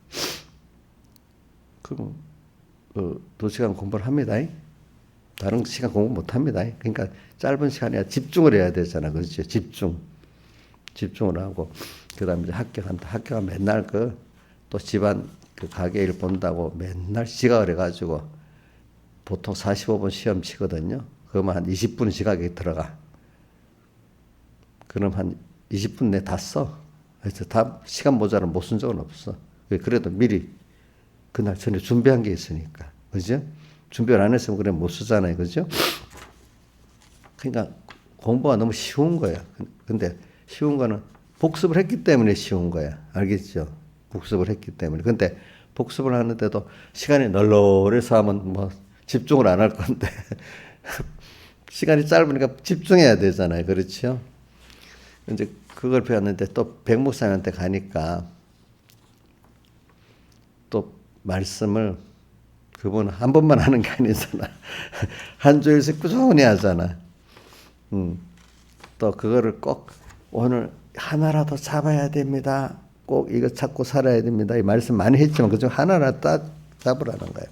그럼 2시간 공부를 합니다. 다른 시간 공부 못 합니다. 그러니까 짧은 시간에 집중을 해야 되잖아. 그렇죠? 집중을 하고. 그 다음에 이제 학교 간다. 학교가 맨날 또 집안 가게 일 본다고 맨날 지각을 해가지고 보통 45분 시험 치거든요. 그러면 한 20분 지각이 들어가. 그럼 한 20분 내 다 써. 그래서 다 시간 모자라면 못 쓴 적은 없어. 그래도 미리 그날 전에 준비한 게 있으니까. 그죠? 준비를 안 했으면 그래 못 쓰잖아요. 그죠? 그러니까 공부가 너무 쉬운 거야. 근데 쉬운 거는 복습을 했기 때문에 쉬운 거야. 알겠죠? 복습을 했기 때문에. 근데 복습을 하는데도 시간이 널널해서 하면 뭐 집중을 안 할 건데 시간이 짧으니까 집중해야 되잖아요. 그렇죠? 이제 그걸 배웠는데 또 백목사님한테 가니까 또 말씀을 그분 한 번만 하는 게 아니잖아. 한 주일씩 꾸준히 하잖아. 또 그거를 꼭 오늘 하나라도 잡아야 됩니다. 꼭 이거 찾고 살아야 됩니다. 이 말씀 많이 했지만 그중 하나라도 딱 잡으라는 거예요.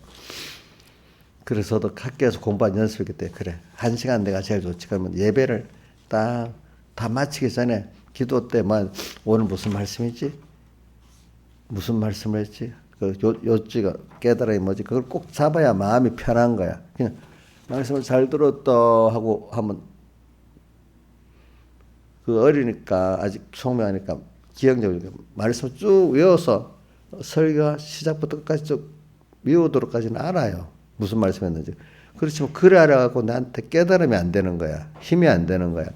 그래서 저도 학교에서 공부한 연습이기 때문에 그래. 1시간 내가 제일 좋지. 그러면 예배를 딱 다 마치기 전에 기도 때만 오늘 무슨 말씀이지? 무슨 말씀을 했지? 요지가 깨달음이 뭐지? 그걸 꼭 잡아야 마음이 편한 거야. 그냥 말씀을 잘 들었다 하고 하면 어리니까 아직 총명하니까 기억력이 말씀을 쭉 외워서 설교 시작부터 끝까지 쭉 외우도록까지는 알아요. 무슨 말씀했는지. 그렇지만 그래 알아갖고 나한테 깨달음이 안 되는 거야. 힘이 안 되는 거야.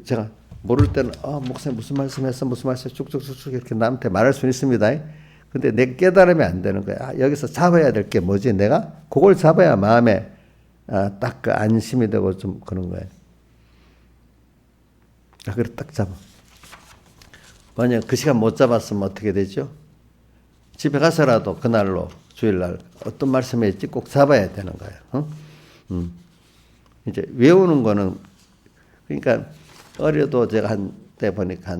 제가 모를 때는 목사님 무슨 말씀했어? 무슨 말씀 쭉쭉쭉쭉 이렇게 남한테 말할 수는 있습니다. 근데 내 깨달음이 안 되는 거야. 여기서 잡아야 될 게 뭐지? 내가 그걸 잡아야 마음에 딱 그 안심이 되고 좀 그런 거예요. 그래 딱 잡아. 만약 그 시간 못 잡았으면 어떻게 되죠? 집에 가서라도 그날로 주일날 어떤 말씀이 있지 꼭 잡아야 되는 거예요. 이제 외우는 거는 그러니까 어려도 제가 한때 보니까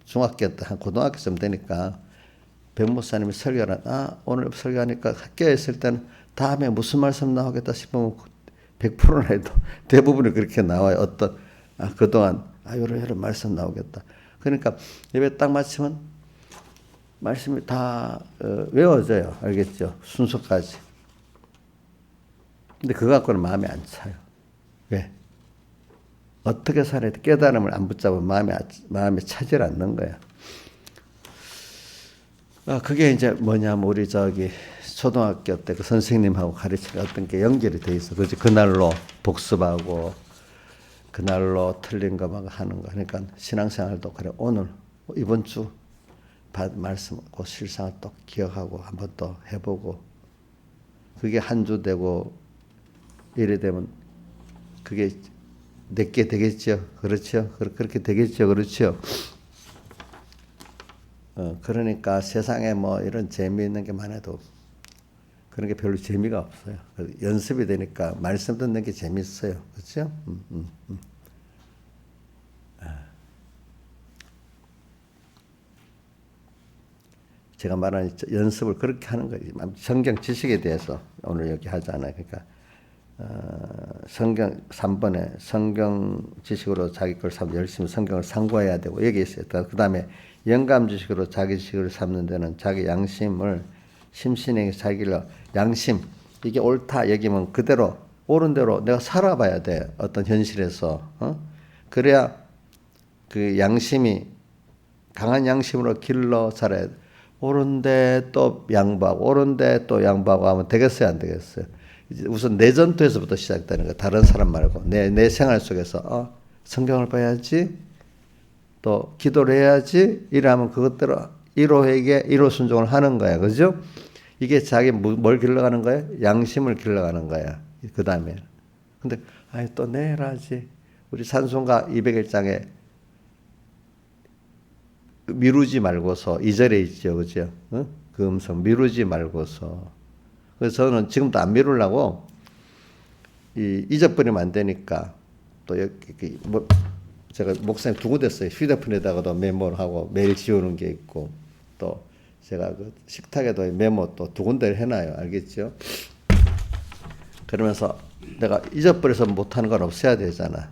중학교 때 한 고등학교쯤 되니까 백목사님이 설교를 오늘 설교하니까 학교에 있을 때는 다음에 무슨 말씀 나오겠다 싶으면 100%나 해도 대부분이 그렇게 나와요. 그동안 이런 말씀 나오겠다. 그러니까 예배 딱 마치면 말씀이 다 외워져요. 알겠죠? 순서까지. 근데 그거 갖고는 마음에 안 차요. 왜? 어떻게 살아야 돼? 깨달음을 안 붙잡으면 마음에 차질 않는 거야. 그게 이제 뭐냐면 우리 초등학교 때 그 선생님하고 가르치는 어떤 게 연결이 돼 있어. 그지? 그날로 복습하고 그날로 틀린 거 막 하는 거. 그러니까 신앙생활도 그래. 오늘 이번 주 받은 말씀 그 실상을 또 기억하고 한번 또 해보고 그게 한 주 되고 이래 되면 그게 내게 되겠죠. 그렇죠. 그렇게 되겠죠. 그렇죠. 그러니까 세상에 뭐 이런 재미있는 게 많아도 그런 게 별로 재미가 없어요. 연습이 되니까 말씀 듣는 게 재밌어요. 그렇죠? 제가 말하는 연습을 그렇게 하는 거예요. 성경 지식에 대해서 오늘 여기 하잖아요. 그러니까 성경 3번에 성경 지식으로 자기 걸 삼 열심히 성경을 상고해야 되고 여기 있어요. 그 다음에 영감 지식으로 자기 지식을 삼는 데는 자기 양심을 심신에게 자기를 양심 이게 옳다 여기면 그대로 옳은 대로 내가 살아봐야 돼. 어떤 현실에서 그래야 그 양심이 강한 양심으로 길러 살아야 돼. 옳은데 또 양보하고 옳은데 또 양보하고 하면 되겠어요, 안 되겠어요? 이제 우선 내 전투에서부터 시작되는 거예요. 다른 사람 말고 내 생활 속에서 성경을 봐야지, 또 기도를 해야지, 이러면 그것대로 1호에게 1호 순종을 하는 거야, 그죠? 이게 자기 뭘 길러가는 거야? 양심을 길러가는 거야. 그 다음에. 근데 또 내일 하지. 우리 찬송가 200일장에 미루지 말고서 2절에 있죠, 그죠? 그 음성 미루지 말고서. 그래서 저는 지금도 안 미루려고 잊어버리면 안 되니까 또 여기 뭐 제가 목사님 두 군데 써요. 휴대폰에다가도 메모를 하고 매일 지우는 게 있고, 또 제가 그 식탁에도 메모 또 두 군데를 해놔요. 알겠죠? 그러면서 내가 잊어버려서 못하는 건 없애야 되잖아.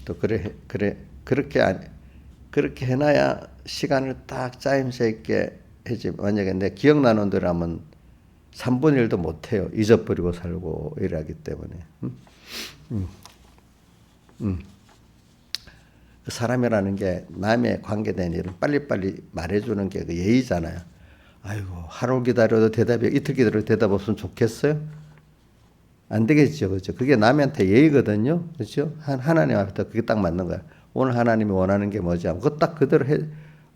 또 그렇게 해놔야 시간을 딱 짜임새 있게 해지. 만약에 내 기억나는 대로 하면 3분의 1도 못해요. 잊어버리고 살고 이러기 때문에. 그 사람이라는 게 남의 관계된 일은 빨리빨리 말해주는 게 그 예의잖아요. 아이고, 하루 기다려도 대답이, 이틀 기다려도 대답 없으면 좋겠어요? 안 되겠죠. 그렇죠? 그게 남한테 예의거든요. 그렇죠? 하나님 앞에 그게 딱 맞는 거야. 오늘 하나님이 원하는 게 뭐지? 그거 딱 그대로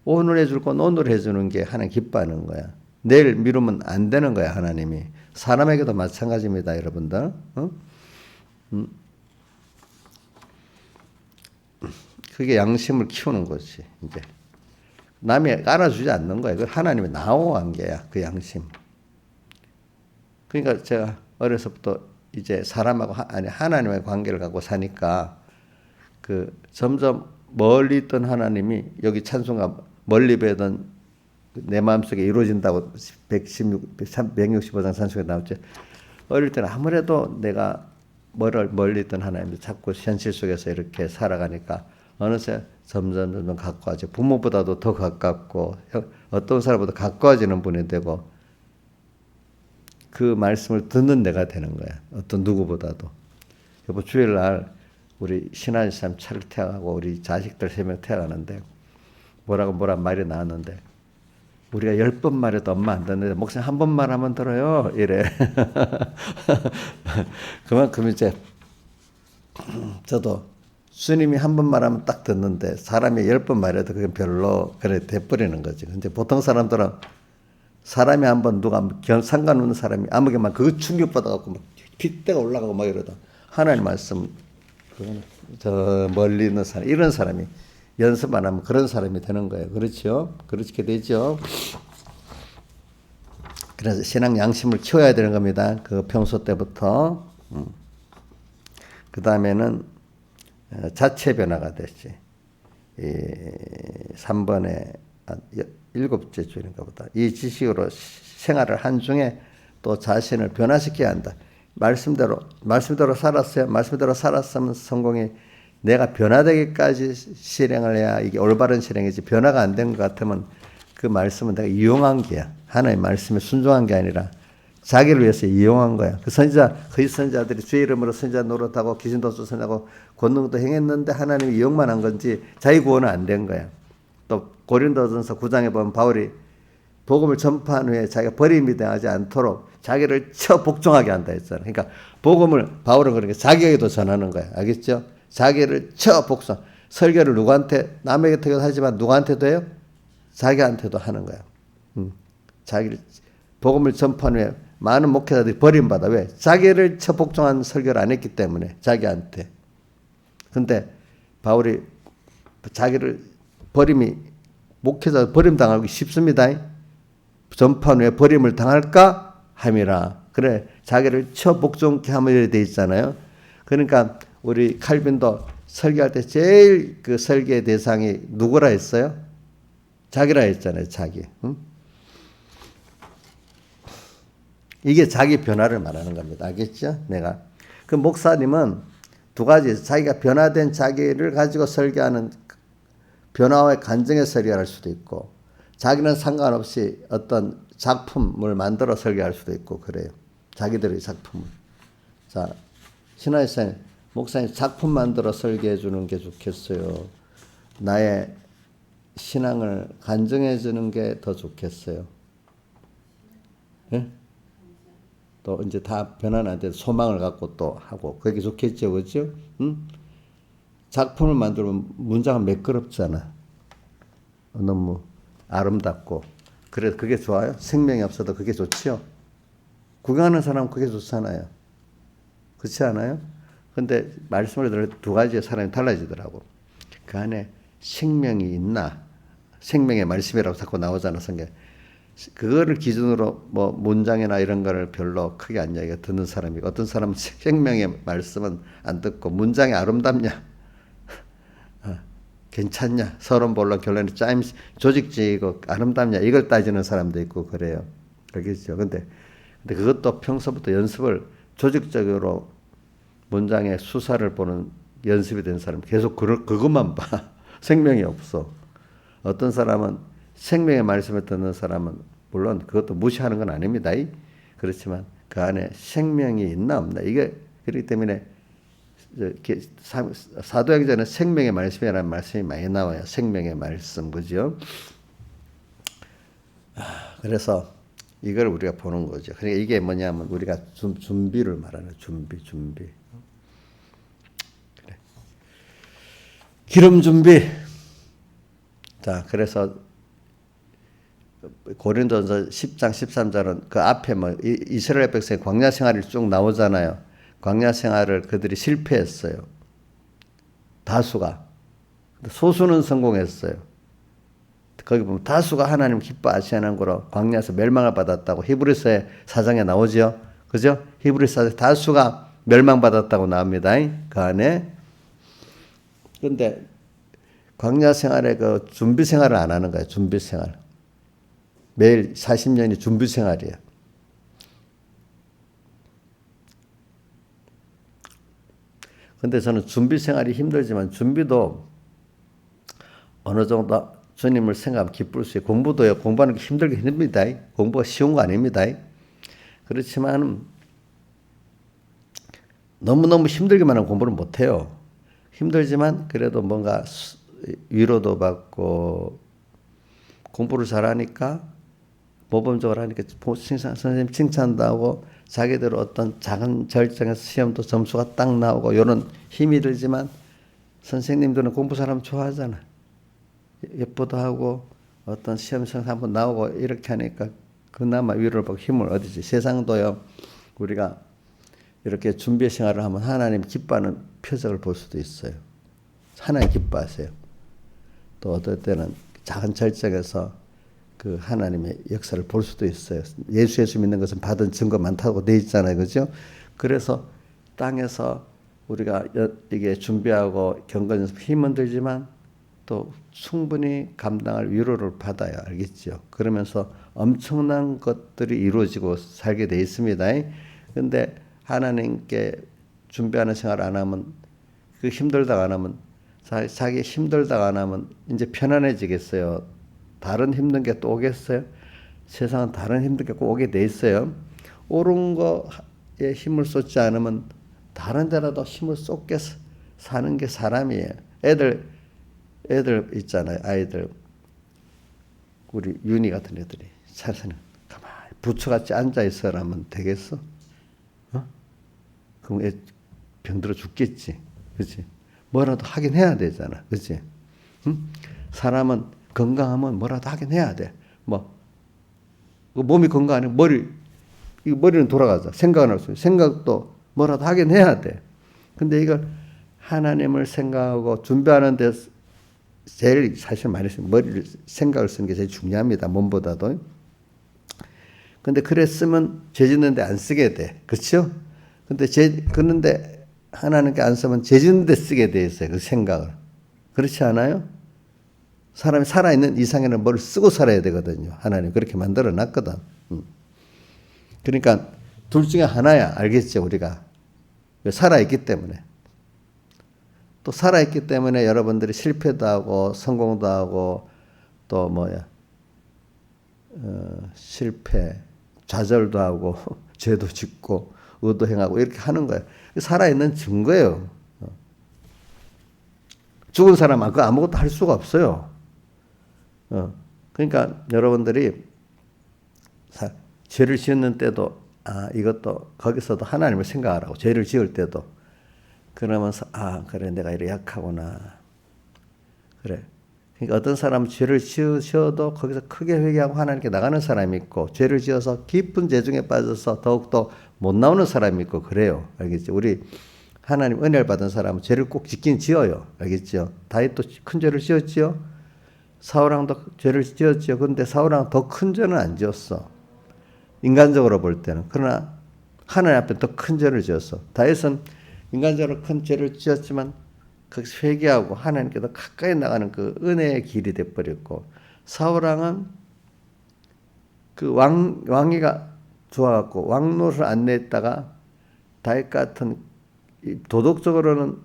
오늘 해줄 건 오늘 해주는 게 하나님 기뻐하는 거야. 내일 미루면 안 되는 거야, 하나님이. 사람에게도 마찬가지입니다, 여러분들. 그게 양심을 키우는 거지, 이제. 남이 깔아주지 않는 거야. 그 하나님이 나오한 게야, 그 양심. 그러니까 제가 어려서부터 이제 사람하고 하나님의 관계를 갖고 사니까 그 점점 멀리 있던 하나님이 여기 찬송가 멀리 뵈던 내 마음속에 이루어진다고 165장 찬송에 나왔죠. 어릴 때는 아무래도 내가 멀리 있던 하나님이 자꾸 현실 속에서 이렇게 살아가니까 어느새 점점 가까워져. 부모보다도 더 가깝고 어떤 사람보다 가까워지는 분이 되고, 그 말씀을 듣는 내가 되는 거야. 어떤 누구보다도. 여보, 주일날 우리 신한사람 차를 태워가고 우리 자식들 3명 태워가는데 뭐라 말이 나왔는데, 우리가 10번 말해도 엄마 안 듣는데 목사님 한 번 말하면 들어요, 이래. 그만큼 이제 저도 주님이 한 번 말하면 딱 듣는데 사람이 10번 말해도 그게 별로 그래 돼버리는 거지. 근데 보통 사람들은 사람이 한번 누가 상관없는 사람이 아무개만 그거 충격받아갖고 막 핏대가 올라가고 막 이러다 하나님 말씀, 저 멀리 있는 사람, 이런 사람이 연습 안 하면 그런 사람이 되는 거예요. 그렇죠? 그렇게 되죠. 그래서 신앙 양심을 키워야 되는 겁니다. 그 평소 때부터. 그 다음에는 자체 변화가 됐지. 3번에 7째 줄인가 보다. 이 지식으로 생활을 한중에 또 자신을 변화시켜야 한다. 말씀대로 살았어요. 말씀대로 살았으면 성공이, 내가 변화되기까지 실행을 해야 이게 올바른 실행이지, 변화가 안 된 것 같으면 그 말씀은 내가 이용한 게야. 하나님의 말씀에 순종한 게 아니라 자기를 위해서 이용한 거야. 그 선지자들이 주의 이름으로 선지자 노릇하고 귀신도 쫓아내고 권능도 행했는데 하나님이 이용만 한 건지 자기 구원은 안 된 거야. 또 고린도전서 9장에 보면 바울이 복음을 전파한 후에 자기가 버림이 당하지 않도록 자기를 복종하게 한다 했잖아. 그러니까 복음을 바울은 그렇게 자기에게도 전하는 거야. 알겠죠? 자기를 복종. 설교를 누구한테, 남에게도 하지만 누구한테도 해요? 자기한테도 하는 거야. 자기를 복음을 전파한 후에 많은 목회자들이 버림받아. 왜? 자기를 복종한 설교를 안 했기 때문에, 자기한테. 근데 바울이 자기를 목회자 버림당하기 쉽습니다. 전파한 후에 버림을 당할까 함이라. 그래, 자기를 복종케 하면 돼 있잖아요. 그러니까 우리 칼빈도 설교할 때 제일 그 설교의 대상이 누구라 했어요? 자기라 했잖아요, 자기. 응? 이게 자기 변화를 말하는 겁니다. 알겠죠? 내가. 그 목사님은 두 가지, 자기가 변화된 자기를 가지고 설교하는 변화와의 간증의 설교를 할 수도 있고, 자기는 상관없이 어떤 작품을 만들어 설교할 수도 있고, 그래요. 자기들의 작품을. 자, 신하이사님, 목사님 작품 만들어 설교해 주는 게 좋겠어요. 나의 신앙을 간증해 주는 게 더 좋겠어요? 예? 또 이제 다 변환한데 소망을 갖고 또 하고 그게 좋겠죠, 그렇죠? 응? 작품을 만들면 문장은 매끄럽잖아. 너무 아름답고. 그래서 그게 좋아요? 생명이 없어도 그게 좋지요? 구경하는 사람은 그게 좋잖아요. 그렇지 않아요? 근데 말씀을 들을 두 가지의 사람이 달라지더라고. 그 안에 생명이 있나? 생명의 말씀이라고 자꾸 나오잖아, 성경에. 그거를 기준으로 뭐 문장이나 이런 거를 별로 크게 안 이야기가 듣는 사람이 어떤 사람은 생명의 말씀은 안 듣고 문장이 아름답냐? 괜찮냐? 서론 본론 결론이 짜임 조직적이고 아름답냐? 이걸 따지는 사람도 있고 그래요. 그렇겠죠. 근데 그것도 평소부터 연습을 조직적으로 문장의 수사를 보는 연습이 된 사람 계속 그것만 봐. 생명이 없어. 어떤 사람은 생명의 말씀을 듣는 사람은 물론 그것도 무시하는 건 아닙니다. 그렇지만 그 안에 생명이 있나 없나 이게 그렇기 때문에 사도행전에 생명의 말씀이라는 말씀이 많이 나와요. 생명의 말씀, 그죠? 그래서 이걸 우리가 보는 거죠. 그러니까 이게 뭐냐면 우리가 준비를 말하는 준비. 그래. 기름 준비. 자, 그래서 고린도전서 10장 13절은 그 앞에 뭐 이스라엘 백성의 광야 생활이 쭉 나오잖아요. 광야 생활을 그들이 실패했어요. 다수가. 소수는 성공했어요. 거기 보면 다수가 하나님 기뻐하시는 거로 광야에서 멸망을 받았다고 히브리서의 사장에 나오죠. 그죠? 히브리서 다수가 멸망받았다고 나옵니다. 그 안에. 그런데 광야 생활에 그 준비 생활을 안 하는 거예요. 준비 생활. 매일 40년이 준비 생활이에요. 근데 저는 준비 생활이 힘들지만 준비도 어느 정도 주님을 생각하면 기쁠 수 있고 공부도요. 공부하는 게 힘들긴 힘듭니다. 공부가 쉬운 거 아닙니다. 그렇지만 너무너무 힘들기만 하면 공부를 못해요. 힘들지만 그래도 뭔가 위로도 받고 공부를 잘하니까 모범적으로 하니까 선생님 칭찬도 하고 자기들 어떤 작은 절정에서 시험도 점수가 딱 나오고 이런 힘이 들지만 선생님들은 공부 잘하면 좋아하잖아. 예쁘도 하고 어떤 시험성 한번 나오고 이렇게 하니까 그나마 위로를 받고 힘을 얻지. 세상도요. 우리가 이렇게 준비 생활을 하면 하나님 기뻐하는 표적을 볼 수도 있어요. 하나님 기뻐하세요. 또 어떨 때는 작은 절정에서 그 하나님의 역사를 볼 수도 있어요. 예수 믿는 것은 받은 증거 많다고 돼 있잖아요. 그죠? 그래서 땅에서 우리가 이게 준비하고 경건 연습 힘은 들지만 또 충분히 감당할 위로를 받아야 알겠죠. 그러면서 엄청난 것들이 이루어지고 살게 돼 있습니다. 그런데 하나님께 준비하는 생활 안 하면 그 힘들다가 안 하면 자기 힘들다가 안 하면 이제 편안해지겠어요. 다른 힘든 게 또 오겠어요? 세상은 다른 힘든 게 꼭 오게 돼 있어요. 옳은 거에 힘을 쏟지 않으면 다른 데라도 힘을 쏟게 사는 게 사람이에요. 애들 있잖아요. 아이들. 우리 윤희 같은 애들이 차라리 가만히 부처같이 앉아 있어라면 되겠어? 그럼 애 병들어 죽겠지. 그치? 뭐라도 하긴 해야 되잖아. 그치? 응? 사람은 건강하면 뭐라도 하긴 해야 돼. 몸이 건강하면 머리는 돌아가자. 생각은 할 수 있어. 생각도 뭐라도 하긴 해야 돼. 근데 이걸 하나님을 생각하고 준비하는데 제일 사실 많이 머리를 생각을 쓰는 게 제일 중요합니다. 몸보다도. 근데 그랬으면 죄 짓는데 안 쓰게 돼. 그렇죠? 그런데 하나님께 안 쓰면 죄 짓는데 쓰게 돼 있어요. 그 생각을. 그렇지 않아요? 사람이 살아있는 이상에는 뭘 쓰고 살아야 되거든요. 하나님 그렇게 만들어 놨거든. 그러니까 둘 중에 하나야. 알겠죠? 우리가. 살아있기 때문에. 또 살아있기 때문에 여러분들이 실패도 하고 성공도 하고 또 실패, 좌절도 하고 죄도 짓고 의도 행하고 이렇게 하는 거예요. 살아있는 증거예요. 죽은 사람은 그 아무것도 할 수가 없어요. 그러니까 여러분들이 죄를 지었는 때도 이것도 거기서도 하나님을 생각하라고. 죄를 지을 때도 그러면서 그래 내가 이래 약하구나. 그래. 그러니까 어떤 사람은 죄를 지어도 거기서 크게 회개하고 하나님께 나가는 사람이 있고, 죄를 지어서 깊은 죄 중에 빠져서 더욱더 못 나오는 사람이 있고 그래요. 알겠죠? 우리 하나님 은혜를 받은 사람은 죄를 꼭 짓긴 지어요. 알겠죠? 다윗도 큰 죄를 지었지요. 사울왕도 죄를 지었지요. 그런데 사울왕은 더 큰 죄는 안 지었어. 인간적으로 볼 때는. 그러나 하나님 앞에 더 큰 죄를 지었어. 다윗은 인간적으로 큰 죄를 지었지만 거기서 회개하고 하나님께 더 가까이 나가는 그 은혜의 길이 돼버렸고, 사울왕은 그 왕위가 좋아갖고 왕노를 안 냈다가 다윗 같은 도덕적으로는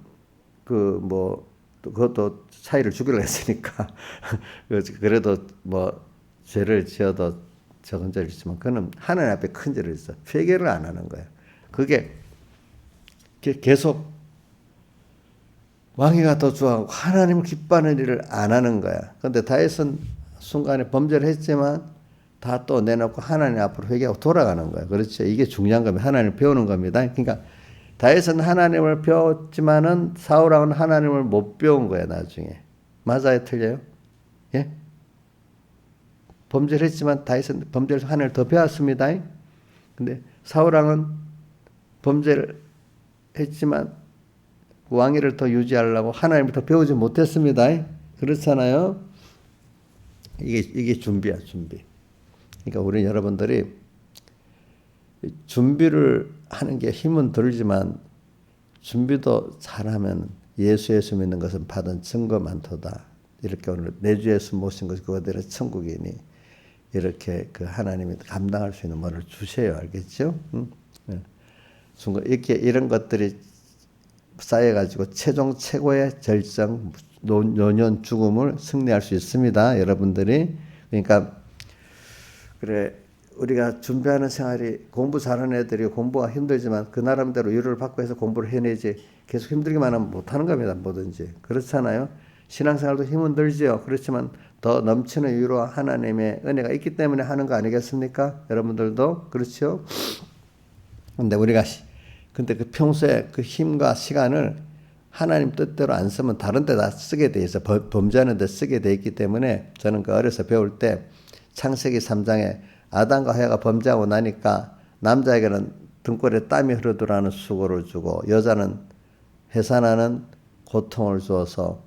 그것도 차이를 죽이려고 했으니까 그래도 죄를 지어도 적은 죄를 지지만 그는 하나님 앞에 큰 죄를 지어 회개를 안 하는 거야. 그게 계속 왕위가 더 좋아하고 하나님을 기뻐하는 일을 안 하는 거야. 그런데 다윗은 순간에 범죄를 했지만 다 또 내놓고 하나님 앞으로 회개하고 돌아가는 거야. 그렇죠? 이게 중요한 겁니다. 하나님을 배우는 겁니다. 그러니까 다윗은 하나님을 배웠지만은 사울왕은 하나님을 못 배운 거야. 나중에. 맞아요? 틀려요? 예? 범죄를 했지만 다윗은 범죄를 하나님을 더 배웠습니다. 근데 사울왕은 범죄를 했지만 왕위를 더 유지하려고 하나님을 더 배우지 못했습니다. 그렇잖아요. 이게 준비야, 준비. 그러니까 우리 여러분들이 준비를 하는 게 힘은 들지만 준비도 잘하면 예수 믿는 것은 받은 증거 많도다. 이렇게 오늘 내주 예수 모신 것이 그거대로 천국이니 이렇게 그 하나님이 감당할 수 있는 뭐를 주세요. 알겠죠? 이렇게 이런 것들이 쌓여가지고 최종 최고의 절정 노년 죽음을 승리할 수 있습니다. 여러분들이. 그러니까 그래 우리가 준비하는 생활이 공부 잘하는 애들이 공부가 힘들지만 그 나름대로 위로를 받고 해서 공부를 해내지 계속 힘들기만 하면 못하는 겁니다. 뭐든지. 그렇잖아요. 신앙생활도 힘은 들지요. 그렇지만 더 넘치는 위로와 하나님의 은혜가 있기 때문에 하는 거 아니겠습니까? 여러분들도 그렇죠. 근데 그 평소에 그 힘과 시간을 하나님 뜻대로 안 쓰면 다른 데다 쓰게 돼 있어. 범죄하는 데 쓰게 돼 있기 때문에 저는 그 어려서 배울 때 창세기 3장에 아담과 하와가 범죄하고 나니까 남자에게는 등골에 땀이 흐르더라는 수고를 주고 여자는 해산하는 고통을 주어서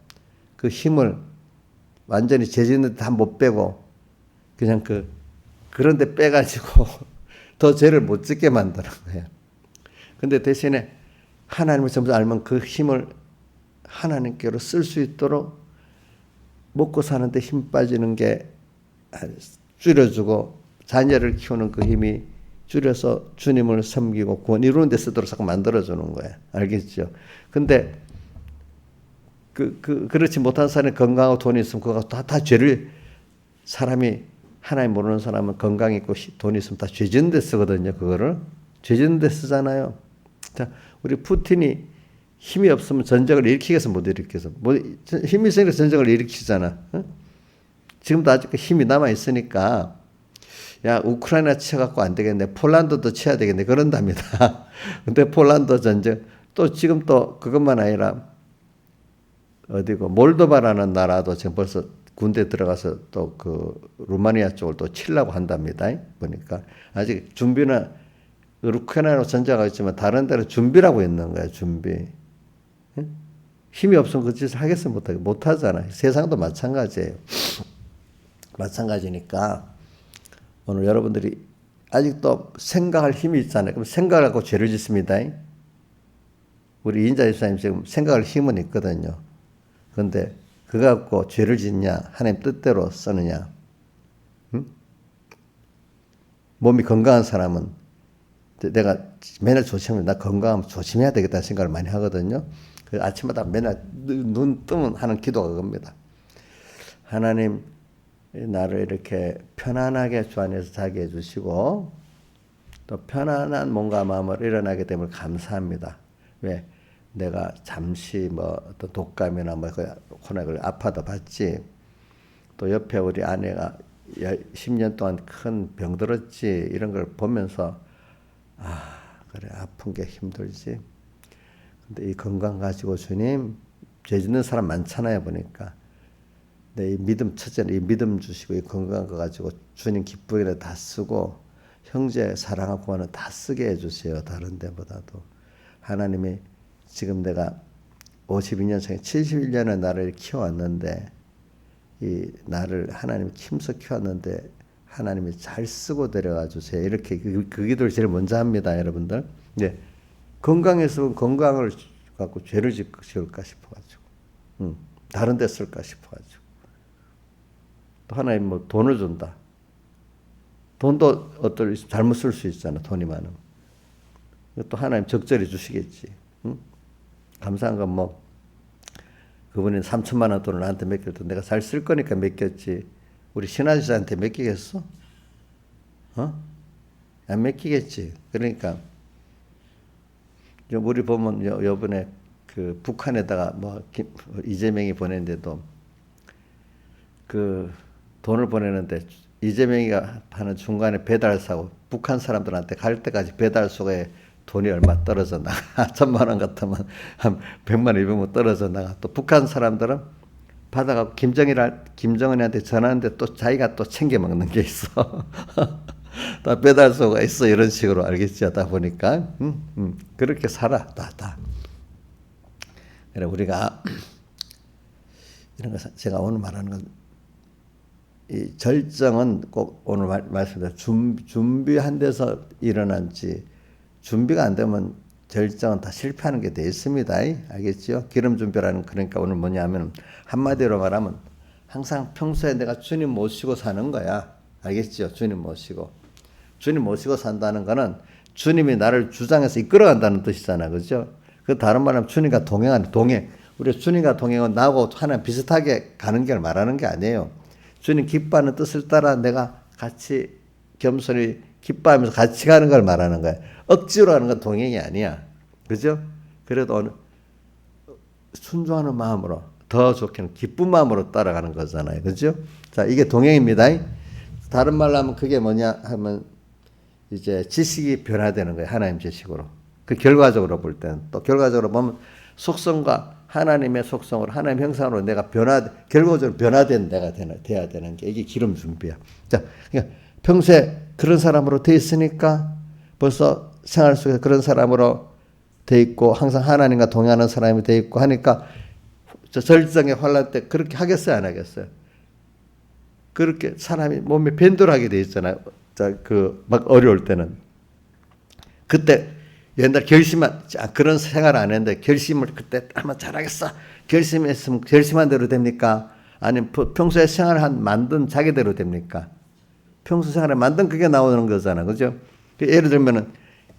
그 힘을 완전히 죄짓는 데 다 못 빼고 그냥 그런 데 빼가지고 더 죄를 못 짓게 만드는 거예요. 근데 대신에 하나님을 전부 알면 그 힘을 하나님께로 쓸 수 있도록 먹고 사는데 힘 빠지는 게 줄여주고 자녀를 키우는 그 힘이 줄여서 주님을 섬기고 구원 이루는 데 쓰도록 자꾸 만들어주는 거예요. 알겠죠? 근데 그렇지 못한 사람이 건강하고 돈이 있으면 그거 다 죄를 사람이 하나님 모르는 사람은 건강 있고 돈이 있으면 다 죄 짓는 데 쓰거든요. 그거를 죄 짓는 데 쓰잖아요. 자, 우리 푸틴이 힘이 없으면 전쟁을 일으키겠어 못 일으켜서 힘이 있으니까 전쟁을 일으키잖아. 어? 지금도 아직 힘이 남아 있으니까 야 우크라이나 치어갖고 안 되겠네. 폴란드도 치어야 되겠네. 그런답니다. 근데 폴란드 전쟁 또 지금 또 그것만 아니라 어디고 몰도바라는 나라도 지금 벌써 군대 들어가서 또 그 루마니아 쪽을 또 치려고 한답니다. 보니까 아직 준비는 우크라이나로 전쟁하고 있지만 다른 데는 준비라고 있는 거야. 준비. 힘이 없으면 그 짓을 하겠어 못하잖아. 세상도 마찬가지예요. 마찬가지니까 오늘 여러분들이 아직도 생각할 힘이 있잖아요. 그럼 생각을 갖고 죄를 짓습니다. 우리 인자 집사님 지금 생각할 힘은 있거든요. 그런데 그거 갖고 죄를 짓냐? 하나님 뜻대로 쓰느냐? 응? 몸이 건강한 사람은 내가 맨날 조심해. 나 건강하면 조심해야 되겠다는 생각을 많이 하거든요. 그 아침마다 맨날 눈 뜨면 하는 기도가 그겁니다. 하나님 나를 이렇게 편안하게 주 안에서 자게 해주시고 또 편안한 몸과 마음을 일어나게 됨을 감사합니다. 왜? 내가 잠시 뭐 어떤 독감이나 뭐 코로나 아파도 봤지. 또 옆에 우리 아내가 10년 동안 큰 병들었지. 이런 걸 보면서 그래 아픈 게 힘들지. 근데 이 건강 가지고 주님 죄 짓는 사람 많잖아요 보니까. 내 이 믿음 첫째는 이 믿음 주시고 이 건강 거 가지고 주님 기쁘게 다 쓰고 형제 사랑하고 구원은 다 쓰게 해주세요. 다른 데보다도. 하나님이 지금 내가 52년 전에 71년을 나를 키워왔는데 이 나를 하나님이 힘써 키웠는데 하나님이 잘 쓰고 데려가 주세요. 이렇게 그 기도를 제일 먼저 합니다. 여러분들. 이제 건강해서 건강을 갖고 죄를 지을까 싶어가지고 다른 데 쓸까 싶어가지고 또 하나님 뭐 돈을 준다. 돈도 어떨 잘못 쓸 수 있잖아. 돈이 많으면. 또 하나님 적절히 주시겠지. 응? 감사한 건 뭐 그분이 3천만 원 돈을 나한테 맡겨도 내가 잘 쓸 거니까 맡겼지. 우리 신하지한테 맡기겠어? 안 맡기겠지. 그러니까 우리 보면 요번에 그 북한에다가 뭐 이재명이 보냈는데도 그 돈을 보내는데 이재명이가 하는 중간에 배달사고 북한 사람들한테 갈 때까지 배달소에 돈이 얼마 떨어져 나가. 1,000만 원 같으면 한 100만 원, 200만 원 떨어져 나가. 또 북한 사람들은 받아가고 김정은한테 전화하는데 또 자기가 또 챙겨 먹는 게 있어. 다 배달소가 있어. 이런 식으로 알겠지. 하다 보니까. 그렇게 살아. 다. 그래, 우리가 이런 거 제가 오늘 말하는 건 이 절정은 꼭 오늘 말씀드린 준비한 데서 일어난지 준비가 안 되면 절정은 다 실패하는 게 돼 있습니다. 알겠죠? 기름 준비라는 그러니까 오늘 뭐냐면 한마디로 말하면 항상 평소에 내가 주님 모시고 사는 거야. 알겠죠? 주님 모시고. 주님 모시고 산다는 거는 주님이 나를 주장해서 이끌어간다는 뜻이잖아. 그죠? 그 다른 말하면 주님과 동행하는 동행. 우리 주님과 동행은 나하고 하나 비슷하게 가는 걸 말하는 게 아니에요. 주님 기뻐하는 뜻을 따라 내가 같이 겸손히 기뻐하면서 같이 가는 걸 말하는 거야. 억지로 하는 건 동행이 아니야. 그죠? 그래도 순종하는 마음으로 더 좋게는 기쁜 마음으로 따라가는 거잖아요. 그죠? 자, 이게 동행입니다. 다른 말로 하면 그게 뭐냐 하면 이제 지식이 변화되는 거예요. 하나님 지식으로. 그 결과적으로 볼 때는 또 결과적으로 보면 속성과 하나님의 속성으로 하나님 형상으로 내가 결과적으로 변화된 내가 돼야 되는 게 이게 기름 준비야. 자, 그러니까 평소에 그런 사람으로 돼 있으니까 벌써 생활 속에 그런 사람으로 돼 있고 항상 하나님과 동행하는 사람이 돼 있고 하니까 저 절정의 환난 때 그렇게 하겠어요, 안 하겠어요? 그렇게 사람이 몸에 변돌하게 돼 있잖아요. 자, 막 어려울 때는 그때 옛날 그런 생활 안 했는데 결심을 그때 한번 잘하겠어. 결심했으면 결심한 대로 됩니까? 아니면 평소에 만든 자기대로 됩니까? 평소 생활에 만든 그게 나오는 거잖아. 그죠? 예를 들면은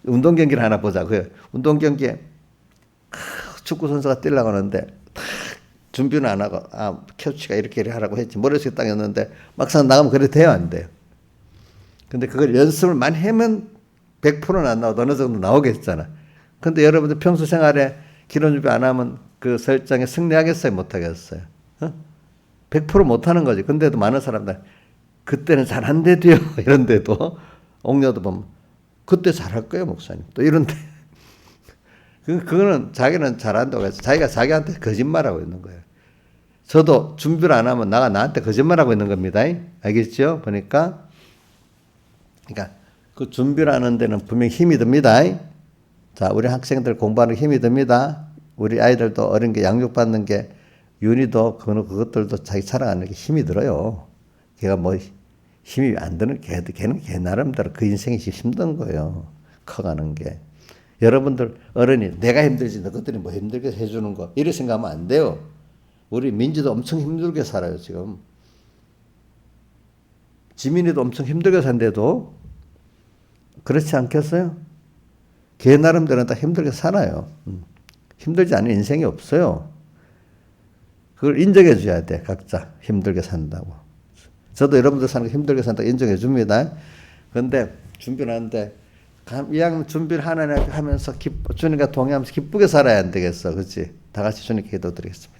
운동 경기를 하나 보자. 운동 경기에 축구 선수가 뛰려고 하는데 준비는 안 하고 코치가 이렇게 하라고 했지. 머릿속에 딱 였는데 막상 나가면 그래 돼요, 안 돼요? 근데 그걸 연습을 많이 하면 100%는 안 나와도 어느 정도 나오겠잖아. 근데 여러분들 평소 생활에 기록 준비 안 하면 그 설정에 승리하겠어요? 못하겠어요? 100% 못하는 거지. 근데도 많은 사람들 그때는 잘한대도요. 이런데도 옥녀도 보면 그때 잘할 거예요, 목사님. 또 이런데 그거는 자기는 잘한다고 해서 자기가 자기한테 거짓말하고 있는 거예요. 저도 준비를 안 하면 나한테 거짓말하고 있는 겁니다. 알겠죠? 보니까 그러니까 그 준비를 하는 데는 분명히 힘이 듭니다. 자, 우리 학생들 공부하는 힘이 듭니다. 우리 아이들도 어린 게 양육받는 게 윤희도 그것들도 자기 살아가는 게 힘이 들어요. 걔가 뭐 힘이 안 드는 걔는 걔 나름대로 그 인생이 힘든 거예요. 커가는 게. 여러분들 어른이 내가 힘들지 너희들이 뭐 힘들게 해주는 거 이렇게 생각하면 안 돼요. 우리 민지도 엄청 힘들게 살아요 지금. 지민이도 엄청 힘들게 산데도 그렇지 않겠어요? 걔 나름대로 다 힘들게 살아요. 힘들지 않은 인생이 없어요. 그걸 인정해 줘야 돼. 각자 힘들게 산다고. 저도 여러분들 사는 거 힘들게 산다고 인정해 줍니다. 그런데 준비를 하는데 이왕 준비를 하나님 앞에 하면서 주님과 동행하면서 기쁘게 살아야 안 되겠어, 그렇지? 다 같이 주님께 기도드리겠습니다.